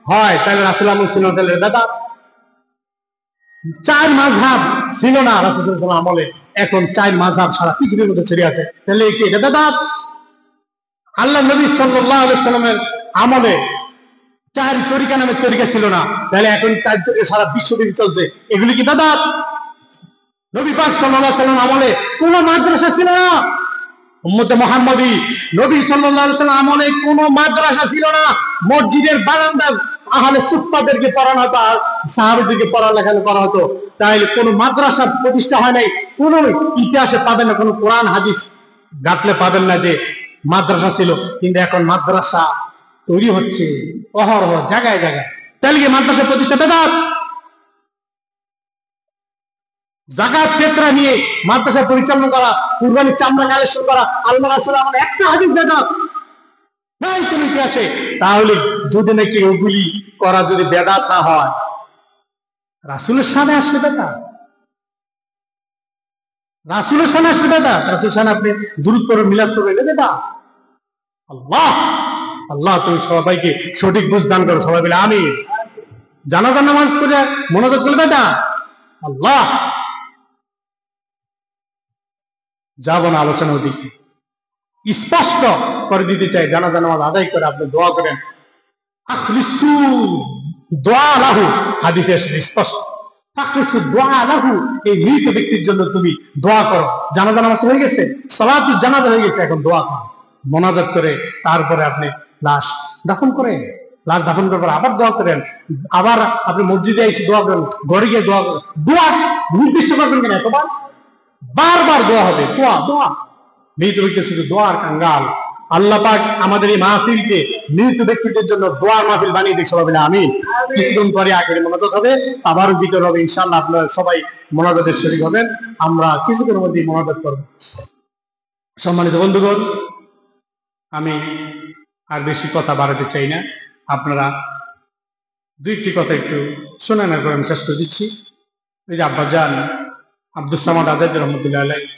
হয় তাহলে রাসূল আমল ছিল না, তাহলে বেদাত। চার মাযহাব ছিল না রাসূল সাল্লাল্লাহু আলাইহি ওয়াসাল্লাম আমলে, এখন চার মাযহাব সারা পৃথিবীর মধ্যে ছড়িয়ে আছে, তাহলে কি এটা বেদাত? আল্লাহ নবী সাল্লাল্লাহু আলাইহি ওয়াসাল্লামের আমলে চার তরিকা নামের তরিকা ছিল না, তাহলে এখন চার তরিকা সারা বিশ্বব্যাপী চলছে, এগুলি কি বেদাত? নবী পাক সাল্লাল্লাহু আলাইহি ওয়াসাল্লাম আমলে কোন মাদ্রাসা ছিল না, উম্মতে মুহাম্মাদী নবী সাল্লাল্লাহু আলাইহি ওয়াসাল্লাম আমলে কোন মাদ্রাসা ছিল না। মসজিদের বারান্দায় আহলে সুফফাদেরকে পড়ানো হতো, সাহাবীদেরকে পড়ালেখা করা হতো, তাহলে কোন মাদ্রাসা প্রতিষ্ঠা হয় নাই। কোন ইতিহাসে পাবেন না, কোন কোরআন হাদিস ঘাটলে পাবেন না যে মাদ্রাসা ছিল। কিন্তু এখন মাদ্রাসা তৈরি হচ্ছে অহরহ জায়গায় জায়গায়, তাহলে কি মাদ্রাসা প্রতিষ্ঠা বেদাত? যাকাত ফিতরা নিয়ে মাদ্রাসা পরিচালনা করা, কুরবানির চামড়া কালেকশন করা, আল্লাহ রাসূল আমার একটা হাদিস বেদাত নাই কোন ইতিহাসে। তাহলে যদি নাকি ওগুলি করা যদি বেদাত না হয়, রাসূলের শানে আসলে বেদাত, রাসূলের শানে আসলে বেদাত, রাসূলের শানে আপনি দুরূদ পড়বেন, মিলাদ পড়বেন, এটা বেদাত। আল্লাহ আল্লাহ তুমি সবাইকে সঠিক বুঝ দান করো, সবাই বলে আমিন। জানাজা নামাজ পড়ে মোনাজাত করবে বেদাত। আল্লাহ, যাব না আলোচনা ওদিকে, স্পষ্ট করে দিতে চাই, জানাজা নামাজ আদায় করে আপনি দোয়া করেন, আখলিসু দোয়া লাহু, হাদিসে এসেছে স্পষ্ট, আখলিসু দোয়া লাহু, এই মৃত ব্যক্তির জন্য তুমি দোয়া করো। জানাজা নামাজ হয়ে গেছে, সালাতুল জানাজা হয়ে গেছে, এখন দোয়া করো, মোনাজাত করে তারপরে আপনি লাশ দাফন করেন, লাশ দাফন করার পর আবার দোয়া করেন, আবার আপনি মসজিদে এসে দোয়া করেন, ঘরে গিয়ে দোয়া করেন। দোয়া নির্দিষ্ট করবেন কিনা, এতবার বারবার দোয়া হবে, দোয়া দোয়া। মৃত ব্যক্তি শুধু দোয়ার কাঙ্গাল। আল্লাহ পাক আমাদের এই মাহফিলকে মৃত ব্যক্তিদের জন্য দোয়ার মাহফিল বানিয়ে দিই, সবাই বলে আমিন। কিছুক্ষণ পরে আখেরি মোনাজাত হবে, আবার বিতর হবে, ইনশাআল্লাহ আপনারা সবাই মোনাজাতের শরীক হবেন। আমরা কিছুক্ষণের মধ্যে মোনাজাত করব। সম্মানিত বন্ধুগণ, আমি আর বেশি কথা বাড়াতে চাই না, আপনারা দুইটি কথা একটু শুনে না করে আমি শেষ করে দিচ্ছি। এই যে আব্বাজান আব্দুস সামাদ আজাদ রহমতুল্লাহ আলাইহি,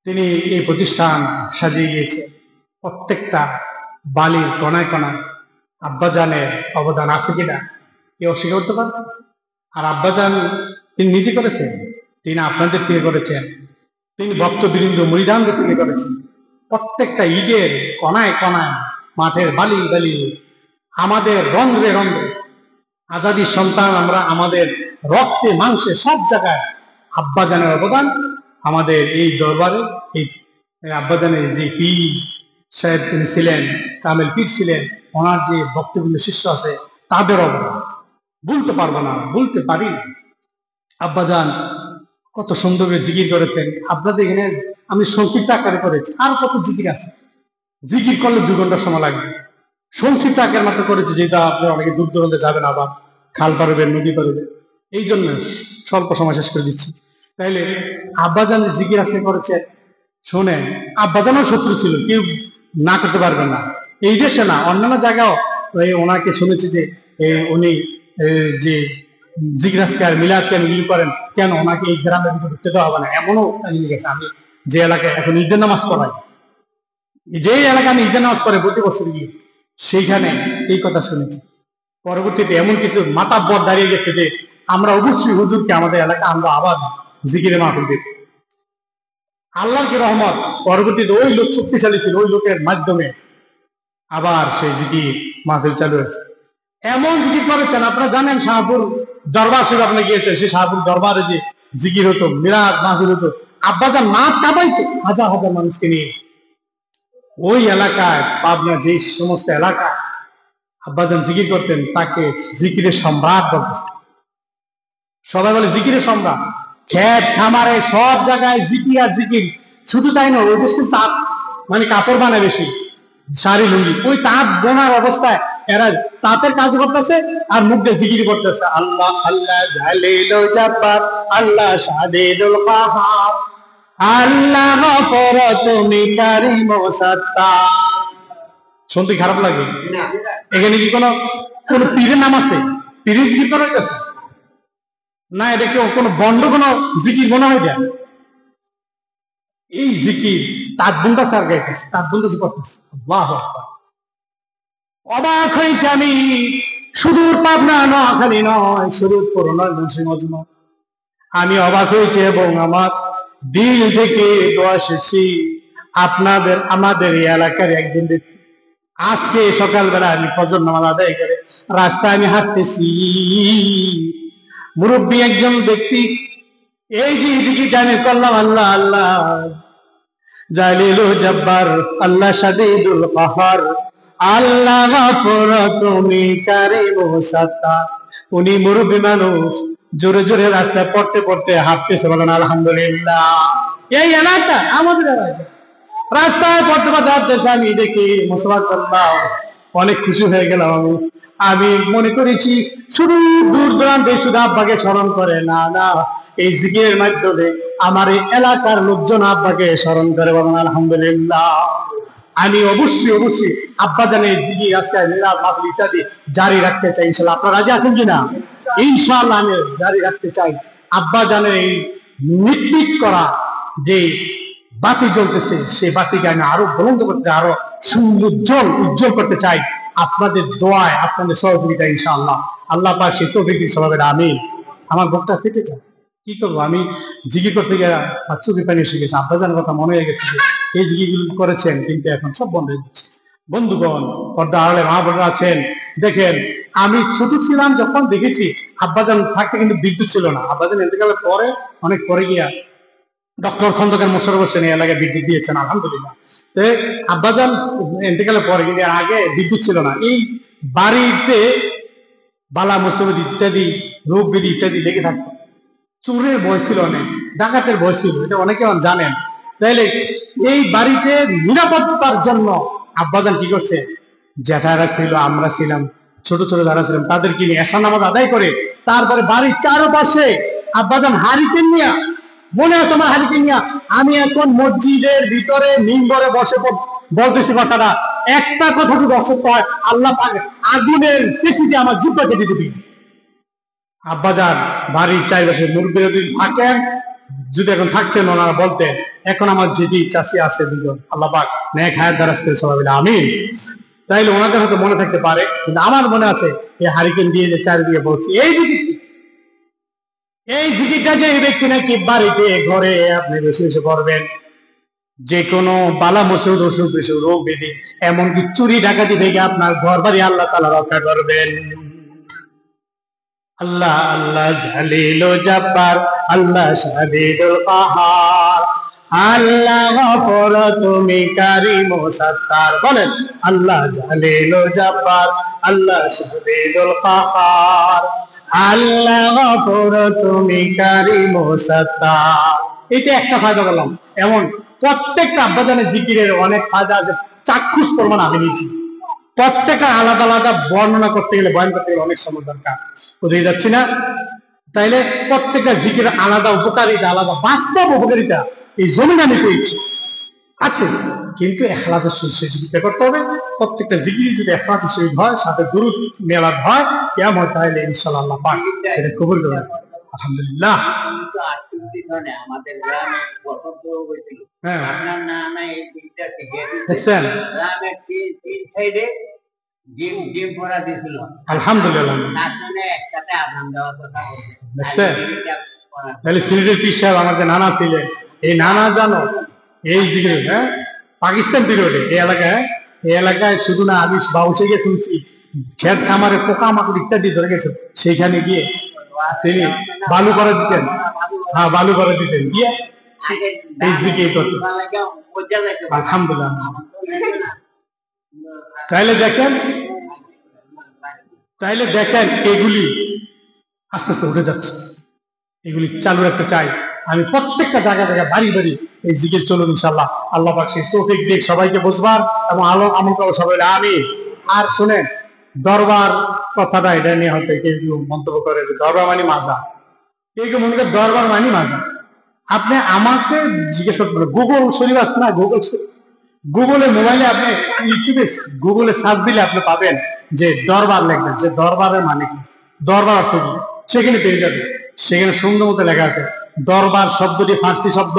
তিনি এই প্রতিষ্ঠান সাজিয়ে গিয়েছে, প্রত্যেকটা বালির কণায় কণায় আব্বাজানের অবদান আছে কিনা কেউ অস্বীকার করতে পারে? আর আব্বাজান তিনি নিজে করেছেন, তিনি আপনাদের থেকে করেছেন, তিনি ভক্তবৃন্দ মুরিদানদের থেকে করেছেন। প্রত্যেকটা ঈদের কণায় কণায়, মাঠের বালি বালি, আমাদের রন্ধ্রে রন্ধ্রে আজাদির সন্তান আমরা, আমাদের রক্তে মাংসে সব জায়গায় আব্বাজানের অবদান। আমাদের এই দরবারে এই আব্বাজানের যে পীর সাহেব তিনি ছিলেন, কামেল পীর ছিলেন, ওনার যে ভক্তবৃন্দ শিষ্য আছে তাদের অবদান বলতে পারবো না, বলতে পারি না। আব্বাজান কত সুন্দর জিকির করেছেন, আপনাদের এখানে আমি সংক্ষিপ্ত আকারে করেছি, আর কত জিকির আছে, জিকির করলে 2 ঘন্টা সময় লাগবে। সংক্ষিপ্ত আকার মাত্র করেছে, যেটা আপনি অনেকে দূর দূরান্তে যাবেন, আবার খাল পারবেন, নদী পারবেন, এই জন্য স্বল্প সময় শেষ করে দিচ্ছি। তাইলে আব্বাজান জিকির আজকে করেছেন, শোনেন, আব্বাজানও শত্রু ছিল, কেউ না করতে পারবেন না। এই দেশে না, অন্যান্য জায়গাও ওনাকে শুনেছি যে উনি যে জিজ্ঞাসকার মিলাদকে মিল করেন, কেন ওনাকে এই গ্রামের ভিতরে ঢুকতে দেওয়া হবে না, এমনও নিয়ে গেছে। আমি যে এলাকায় এখন ঈদের নামাজ পড়াই, যে এলাকায় আমি ঈদের নামাজ পড়ে প্রতি বছর গিয়ে, সেইখানে এই কথা শুনেছি। পরবর্তীতে এমন কিছু মাতাব্বর দাঁড়িয়ে গেছে যে আমরা অবশ্যই হুজুরকে আমাদের এলাকা আমরা আবার জিকিরে মাহফিল দেব। আল্লাহর কি রহমত, পরবর্তীতে ওই লোক শক্তিশালী ছিল, ওই লোকের মাধ্যমে আবার সেই জিকির মাহফিল চালু হয়েছে। এমন জিকির করেছেন, আপনারা জানেন শাহপুর দরবার শরীফ আপনি গিয়েছেন, সেই শাহপুর দরবারে যে জিকির হতো, মিলাদ মাহফিল হতো, আব্বাজান নাচ কাবাইতো হাজার হাজার মানুষকে নিয়ে। ওই এলাকায়, পাবনা যে সমস্ত এলাকায় আব্বাজান জিকির করতেন, তাকে জিকিরের সম্রাট বলতেছে। সবাই বলে জিকিরের সম্রাট। খেত খামারে সব জায়গায় জিকির আর জিকির। শুধু তাই নয়, ওই দেশ কিন্তু তাঁত মানে কাপড় বানায় বেশি, শাড়ি লুঙ্গি, ওই তাঁত বোনার অবস্থায় এরা তাঁতের কাজ করতেছে আর মুখ দিয়ে জিকির করতেছে, আল্লাহ আল্লাহ জালিলুল জাব্বার, আল্লাহ শাদীদুল কাহার, আল্লাহ গফুর তুমি কারীম সাত্তার। শুনতে খারাপ লাগে? এখানে কি কোনো পীরের নাম আছে? পীরের জিকির করা হইতেছে না, এটা কেউ কোনো বন্ড কোনো জিকির মনে হয় দেয়? এই জিকির তাঁত বুনতেছে আর গাইতেছে, তাঁত বুনতেছে করতেছে। আল্লাহু আকবার। অবাক হয়েছে আমি, সুদূর পাবনা নোয়াখালী নয়, সুদূর নয় মুন্সিগঞ্জ নয়, আমি অবাক হয়েছি এবং আমার দিল থেকে দোয়া এসেছি আপনাদের আমাদের এই এলাকার একজন ব্যক্তি। আজকে সকালবেলা আমি ফজর নামাজ আদায় করে রাস্তায় আমি হাঁটতেছি, মুরব্বী একজন ব্যক্তি এই যে জিকির গানে করলাম, আল্লাহ আল্লাহ জালিলুল জাব্বার, আল্লাহ শাদীদুল কাহার, আল্লাহ গফুর তুমি কারীম সাত্তার। উনি মুরব্বী মানুষ, জোরে জোরে রাস্তায় পড়তে পড়তে হাঁটতেছে, বলেন আলহামদুলিল্লাহ। এই এলাকা আমাদের এলাকা, রাস্তায় পড়তে পড়তে হাঁটতেছে, আমি দেখি মুসলমান, অনেক খুশি হয়ে গেলাম। আমি মনে করেছি শুধু দূর দূরান্তে শুধু আব্বাকে স্মরণ করে না, না, এই জিকিরের মাধ্যমে আমার এই এলাকার লোকজন আব্বাকে স্মরণ করে, বলেন আলহামদুলিল্লাহ। আমি অবশ্যই অবশ্যই আব্বাজানের জিকির আজকে মিলাদ মাহফিল ইত্যাদি জারি রাখতে চাই, ইনশাআল্লাহ। আপনারা রাজি আছেন কিনা? ইনশাআল্লাহ আমি জারি রাখতে চাই। আব্বাজানের এই মিটমিট করা যে বাতি জ্বলতেছে, সেই বাতিকে আমি আরো বুলন্দ করতে, আরো সুউজ্জ্বল উজ্জ্বল করতে চাই আপনাদের দোয়ায়, আপনাদের সহযোগিতা, ইনশাআল্লাহ। আল্লাহ পাক সেই তৌফিক দিন সবাই, আমিন। আমার বুকটা ফেটে যায়, কি করবো, আমি জিকির করতে গিয়ে চোখে পানি এসে গেছে, আব্বাজানের কথা মনে হয়ে গেছে যে এই জিকিরগুলো করেছেন, কিন্তু এখন সব বন্ধ হয়ে যাচ্ছে। বন্ধুগণ, পর্দা আড়ালে মা বোনেরা আছেন, দেখেন আমি ছোট ছিলাম যখন দেখেছি আব্বাজান থাকতে কিন্তু বিদ্যুৎ ছিল না। আব্বাজান ইন্তেকালের পরে, অনেক পরে গিয়া ডক্টর খন্দকার মোশাররফ হোসেন এই এলাকায় বিদ্যুৎ দিয়েছেন, আলহামদুলিল্লাহ। তো আব্বাজান ইন্তেকালের পরে কিন্তু আগে বিদ্যুৎ ছিল না। এই বাড়িতে বালা মুসিবত ইত্যাদি, রোগ ব্যাধি ইত্যাদি লেগে থাকতো। চোরের ভয় ছিল অনেক, ডাকাতের ভয় ছিল, এটা অনেকে জানেন। তাইলে এই বাড়িতে নিরাপত্তার জন্য আব্বাজান কি করছে, জ্যাঠারা ছিল, আমরা ছিলাম, ছোট ছোট যারা ছিলাম, তাদেরকে নিয়ে এশার নামাজ আদায় করে তারপরে বাড়ির চারপাশে আব্বাজান হারিকেন নিয়া, মনে আছে আমার হারিকেন নিয়া, আমি এখন মসজিদের ভিতরে মিম্বরে বসে বলতেছি কথাটা, একটা কথা যদি অসত্য হয়, আল্লাহ পাক আগুনের পেশিতে আমার জিব্বা কেটে দিবি। আব্বাজান বাড়ির চারপাশে মুরব্বীরা যদি থাকেন, যদি এখন থাকতেন ওনারা বলতেন এখন আমার জিজি চাষি আছে দুজন, আল্লাহ পাক নেক হায়াত দারাজ করে সবাই মিলে আমিন। তাইলে ওনাদের হয়তো মনে থাকতে পারে, কিন্তু আমার মনে আছে এই হারিকেন দিয়ে যে চারিদিকে বলছি এই জিকিরটা যে এই ব্যক্তি নাকি বাড়িতে ঘরে আপনি বেশি বেশি করবেন, যে কোনো বালা মুসিবত অসুখ বিসুখ রোগ ব্যাধি এমনকি চুরি ডাকাতি থেকে আপনার ঘর বাড়ি আল্লাহ তাআলা রক্ষা করবেন। আল্লাহ আল্লাহ জালিল ও জব্বার, আল্লাহ শাদীদুল কাহার, আল্লাহ গফুর তুমি কারীম ও সত্তার। বলেন আল্লাহ জালিল ও জব্বার, আল্লাহ শাদীদুল কাহার, আল্লাহ গফুর তুমি কারীম ও সত্তার। এটা একটা ফায়দা বললাম। এমন প্রত্যেকটা আব্বাজানের জিকিরের অনেক ফায়দা আছে, চাক্ষুষ প্রমাণ আমি নিয়েছি। প্রত্যেকটা আলাদা আলাদা বর্ণনা করতে গেলে, বয়ান করতে গেলে অনেক সময় দরকার, কোথায় যাচ্ছি না। তাইলে প্রত্যেকটা জিকিরের আলাদা উপকারিতা, আলাদা বাস্তব উপকারিতা এই জমিন আমি পেয়েছি আছে, কিন্তু ইখলাসের সহিত জিকির করতে হবে। প্রত্যেকটা জিকির যদি ইখলাসের সহিত হয়, সাথে দুরূদ মেলাদ হয়, কিয়ামত তাহলে ইনশাআল্লাহ আল্লাহ পাক সেটা কবুল করবেন। আলহামদুলিল্লাহ। আমাদের গ্রামে বসন্ত হয়েছিল, হ্যাঁ আপনার নামে এই দিকটা থেকে দেখছেন, গ্রামের তিন সাইডে ডিম পড়া দিয়েছিল। আলহামদুলিল্লাহ। আসলে একসাথে আজান দেওয়ার কথা দেখছেন, তাহলে সিলেটের পীর সাহেব আমাদের নানা ছিলেন, এই নানা জানো এই জিকির, হ্যাঁ পাকিস্তান পিরিয়ডে এই এলাকায় শুধু না, আমি বাউসে গিয়ে শুনছি খেত খামারে পোকা মাকড় ইত্যাদি ধরে গেছে, সেইখানে গিয়ে তিনি বালু করে দিতেন, হ্যাঁ বালু করে দিতেন, গিয়ে এই জিকির করতেন। আলহামদুলিল্লাহ। তাইলে দেখেন এগুলি আস্তে আস্তে উঠে যাচ্ছে, এগুলি চালু রাখতে চাই আমি। প্রত্যেকটা জায়গায় বাড়ি বাড়ি এই জিকির চলুন ইনশাআল্লাহ। আল্লাহ পাক সেই তৌফিক দিক সবাইকে বুঝবার এবং আমল করো সবাই আমিন। আর শুনেন, দরবার কথাটা এটা নিয়ে হয়তো কেউ মন্তব্য করে যে দরবার মানে মাজা, কেউ মনে করে দরবার মানে মাজা। আপনি আমাকে জিজ্ঞেস করতে পারেন, গুগল শরীফ আছে না, গুগলে মোবাইলে আপনি ইউটিউবে গুগলে সার্চ দিলে আপনি পাবেন যে দরবার লিখবেন, যে দরবারের মানে কি, দরবার অর্থ কি, সেখানে পেয়ে যাবে। সেখানে সুন্দর মতো লেখা আছে দরবার শব্দটি ফার্সি শব্দ,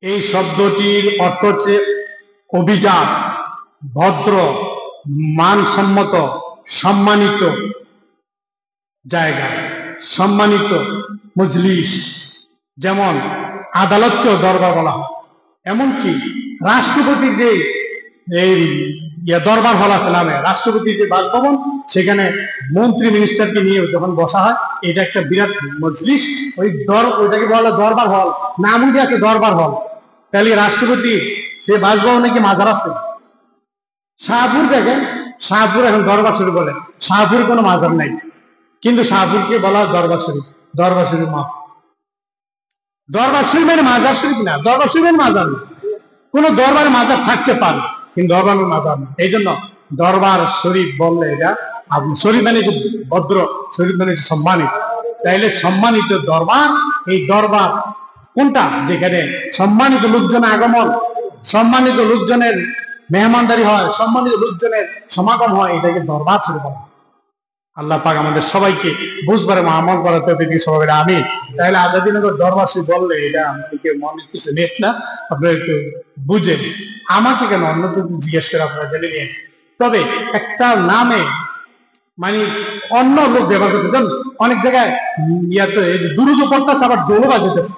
এই শব্দটির অর্থ হচ্ছে অভিজাত, ভদ্র, মানসম্মত, সম্মানিত জায়গা, সম্মানিত মজলিস। যেমন আদালতকেও দরবার বলা হয়, এমনকি রাষ্ট্রপতির যে এই দরবার হল আছে নামে, রাষ্ট্রপতির যে বাসভবন, সেখানে মন্ত্রী মিনিস্টারকে নিয়ে যখন বসা হয়, এটা একটা বিরাট মজলিস। ওইটাকে বলা দরবার হল, নামই আছে দরবার হল। তাহলে রাষ্ট্রপতি সে বাসভবনে কি মাজার আছে? শাহপুর দেখেন, শাহপুর এখন দরবার শরীফ বলে, শাহপুরে কোনো মাজার নাই, কিন্তু শাহপুরকে বলা হয় দরবার শরীফ। দরবার শরীফ মাপ, দরবার শরীফ মানে মাজার শরীফ না, দরবার শরীফ মানে মাজার না। কোন দরবারে মাজার থাকতে পারে, কিন্তু দরবারের মাজার না। এই জন্য দরবার শরীফ বললে এটা শরীফ মানে যে ভদ্র, শরীফ মানে যে সম্মানিত। তাইলে সম্মানিত দরবার, এই দরবার কোনটা যেখানে সম্মানিত লোকজনের আগমন, সম্মানিত লোকজনের মেহমানদারি হয়, সম্মানিত লোকজনের সমাগম হয়, এটাকে দরবার শরীফ বলা। আল্লাহ পাক আমাদের সবাইকে বুঝবার এবং আমল করার তৌফিক দিয়ে সবাই আমি। তাহলে আজাদিনগর দরবার শরীফ বললে এটা আমাকে মনে কিছু নেট না, আপনারা একটু বুঝেন। আমাকে কেন অন্য জিজ্ঞেস করে আপনারা জেনে নিন। তবে একটা নামে মানে অন্য লোক ব্যবহার করতে চান, অনেক জায়গায় ইয়াতে দুরুদ পড়তেছে আবার ডোলও বাজাইতেছে,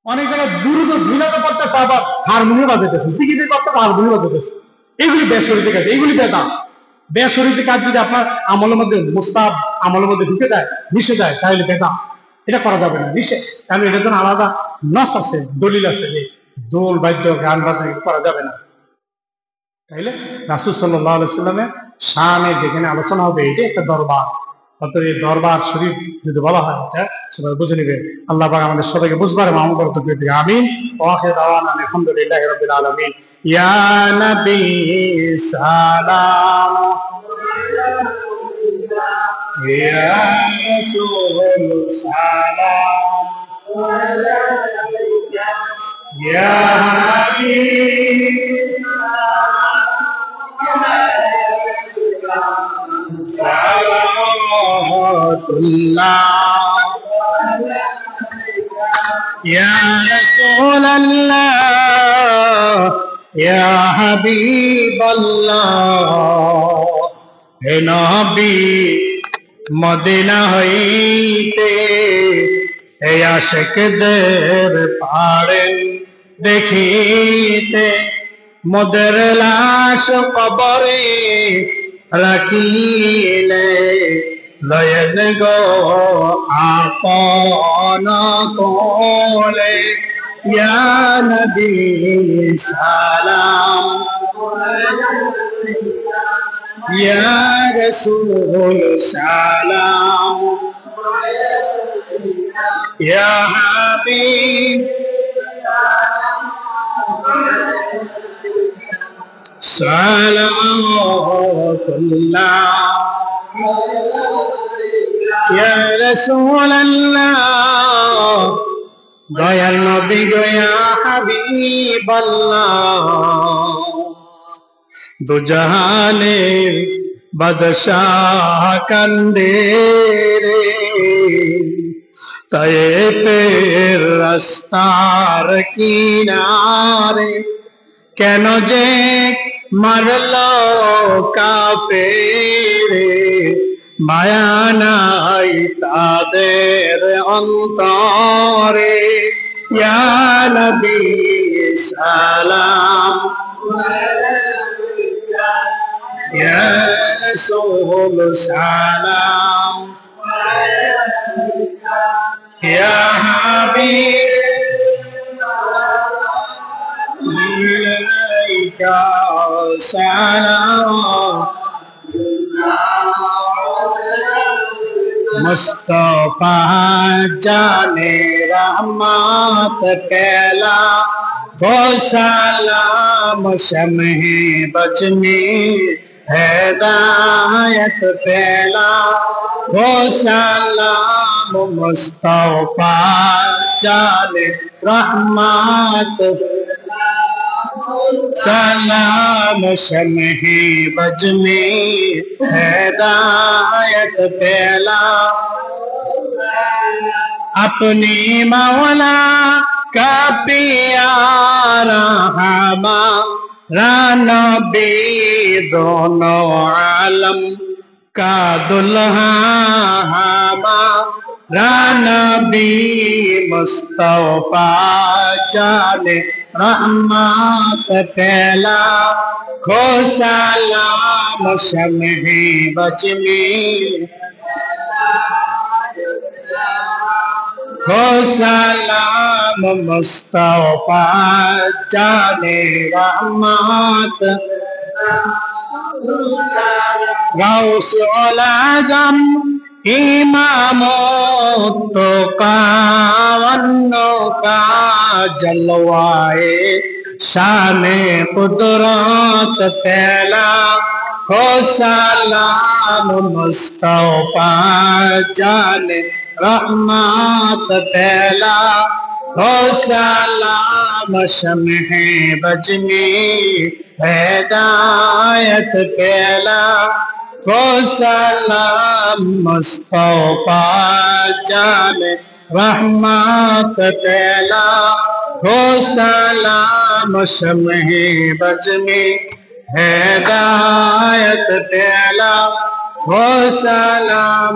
অনেক জায়গায় দুরুদ ভিনাতে পড়তেছে আবার হারমোনিয়াম বাজাইতেছে, জিকির করতেছে হারমোনিয়াম বাজাইতেছে। এগুলি বেসরীতে কাজ, এগুলি বেদাত। বেসরীতে কাজ যদি আপনার আমলের মধ্যে মুস্তাহাব আমলের মধ্যে ঢুকে যায়, মিশে যায়, তাহলে বেদাত। এটা করা যাবে না, নিষেধ। কারণ এটার জন্য আলাদা নস আছে, দলিল আছে যে দোল বাদ্য গান বাজনা করা যাবে না। তাইলে রাসূল সাল্লাল্লাহু আলাইহি ওয়াসাল্লামের শানে যেখানে আলোচনা হবে, এটা একটা দরবার। অর্থাৎ এই দরবার শরীফ যদি বলা হয়, এটা সবাই বুঝে নেবে। আল্লাহ পাক আমাদের সবাইকে বুঝবার এবং আমল করতে দিতে আমিন। ওয়া আখিরু দাওয়ানা আলহামদুলিল্লাহি রাব্বিল আলামিন। ইয়া নবী সালাম, ইয়া রাসূল সালাম, ইয়া হাবিব সালামুল্লাহ ইয়া রাসূলুল্লাহ ইয়া হাবিবাল্লাহ হে নবী মদিনা হইতে এই আশিকদের পাড়েন দেখিতে মোদের লাশ কবরে রাখিলে লয়েন গো আপন কোলে ইয়া নবী সালাম ইয়া রাসূল সালাম ইয়া হাবিব সালাতুল্লাহ ইয়া রাসূলুল্লাহ দয়াল নবী গো ইয়া হাবিবাল্লাহ দুজাহানের বাদশাহ কান্দে রে তায়েফের রাস্তার কিনারে কেন যে মারলো কাফেরে মায়া নাই তাদের অন্তরে ইয়া নবী সালাম ইয়া রাসূল সালাম ইয়া হাবিব ইলাইকা সালাম मुस्तफा जाने रहमत कहला खो सलाम शम्हे बजने हिदायत फैला खो सलाम मुस्तफा जाने रहमत सलाम शम्हे बजने हिदायत फैला अपनी मौला का प्यारा हमारा नबी दोनों आलम का दुल्हा हमारा नबी मुस्तफा जाने रहमत फैला खो सलाम शम्हे बजने खो सलाम मुस्तफा जाने रहमत गौसुल आज़म इमामो तो कावन्नो का जलवाए शाने कुदरत फैला खो सलाम मुस्तफा जाने रहमत फैला हो सलाम शम्हे बजने हिदायत फैला हो सलाम मुस्तफा जाने रहमत फैला हो सलाम शम्हे बजने हिदायत फैला हो सलाम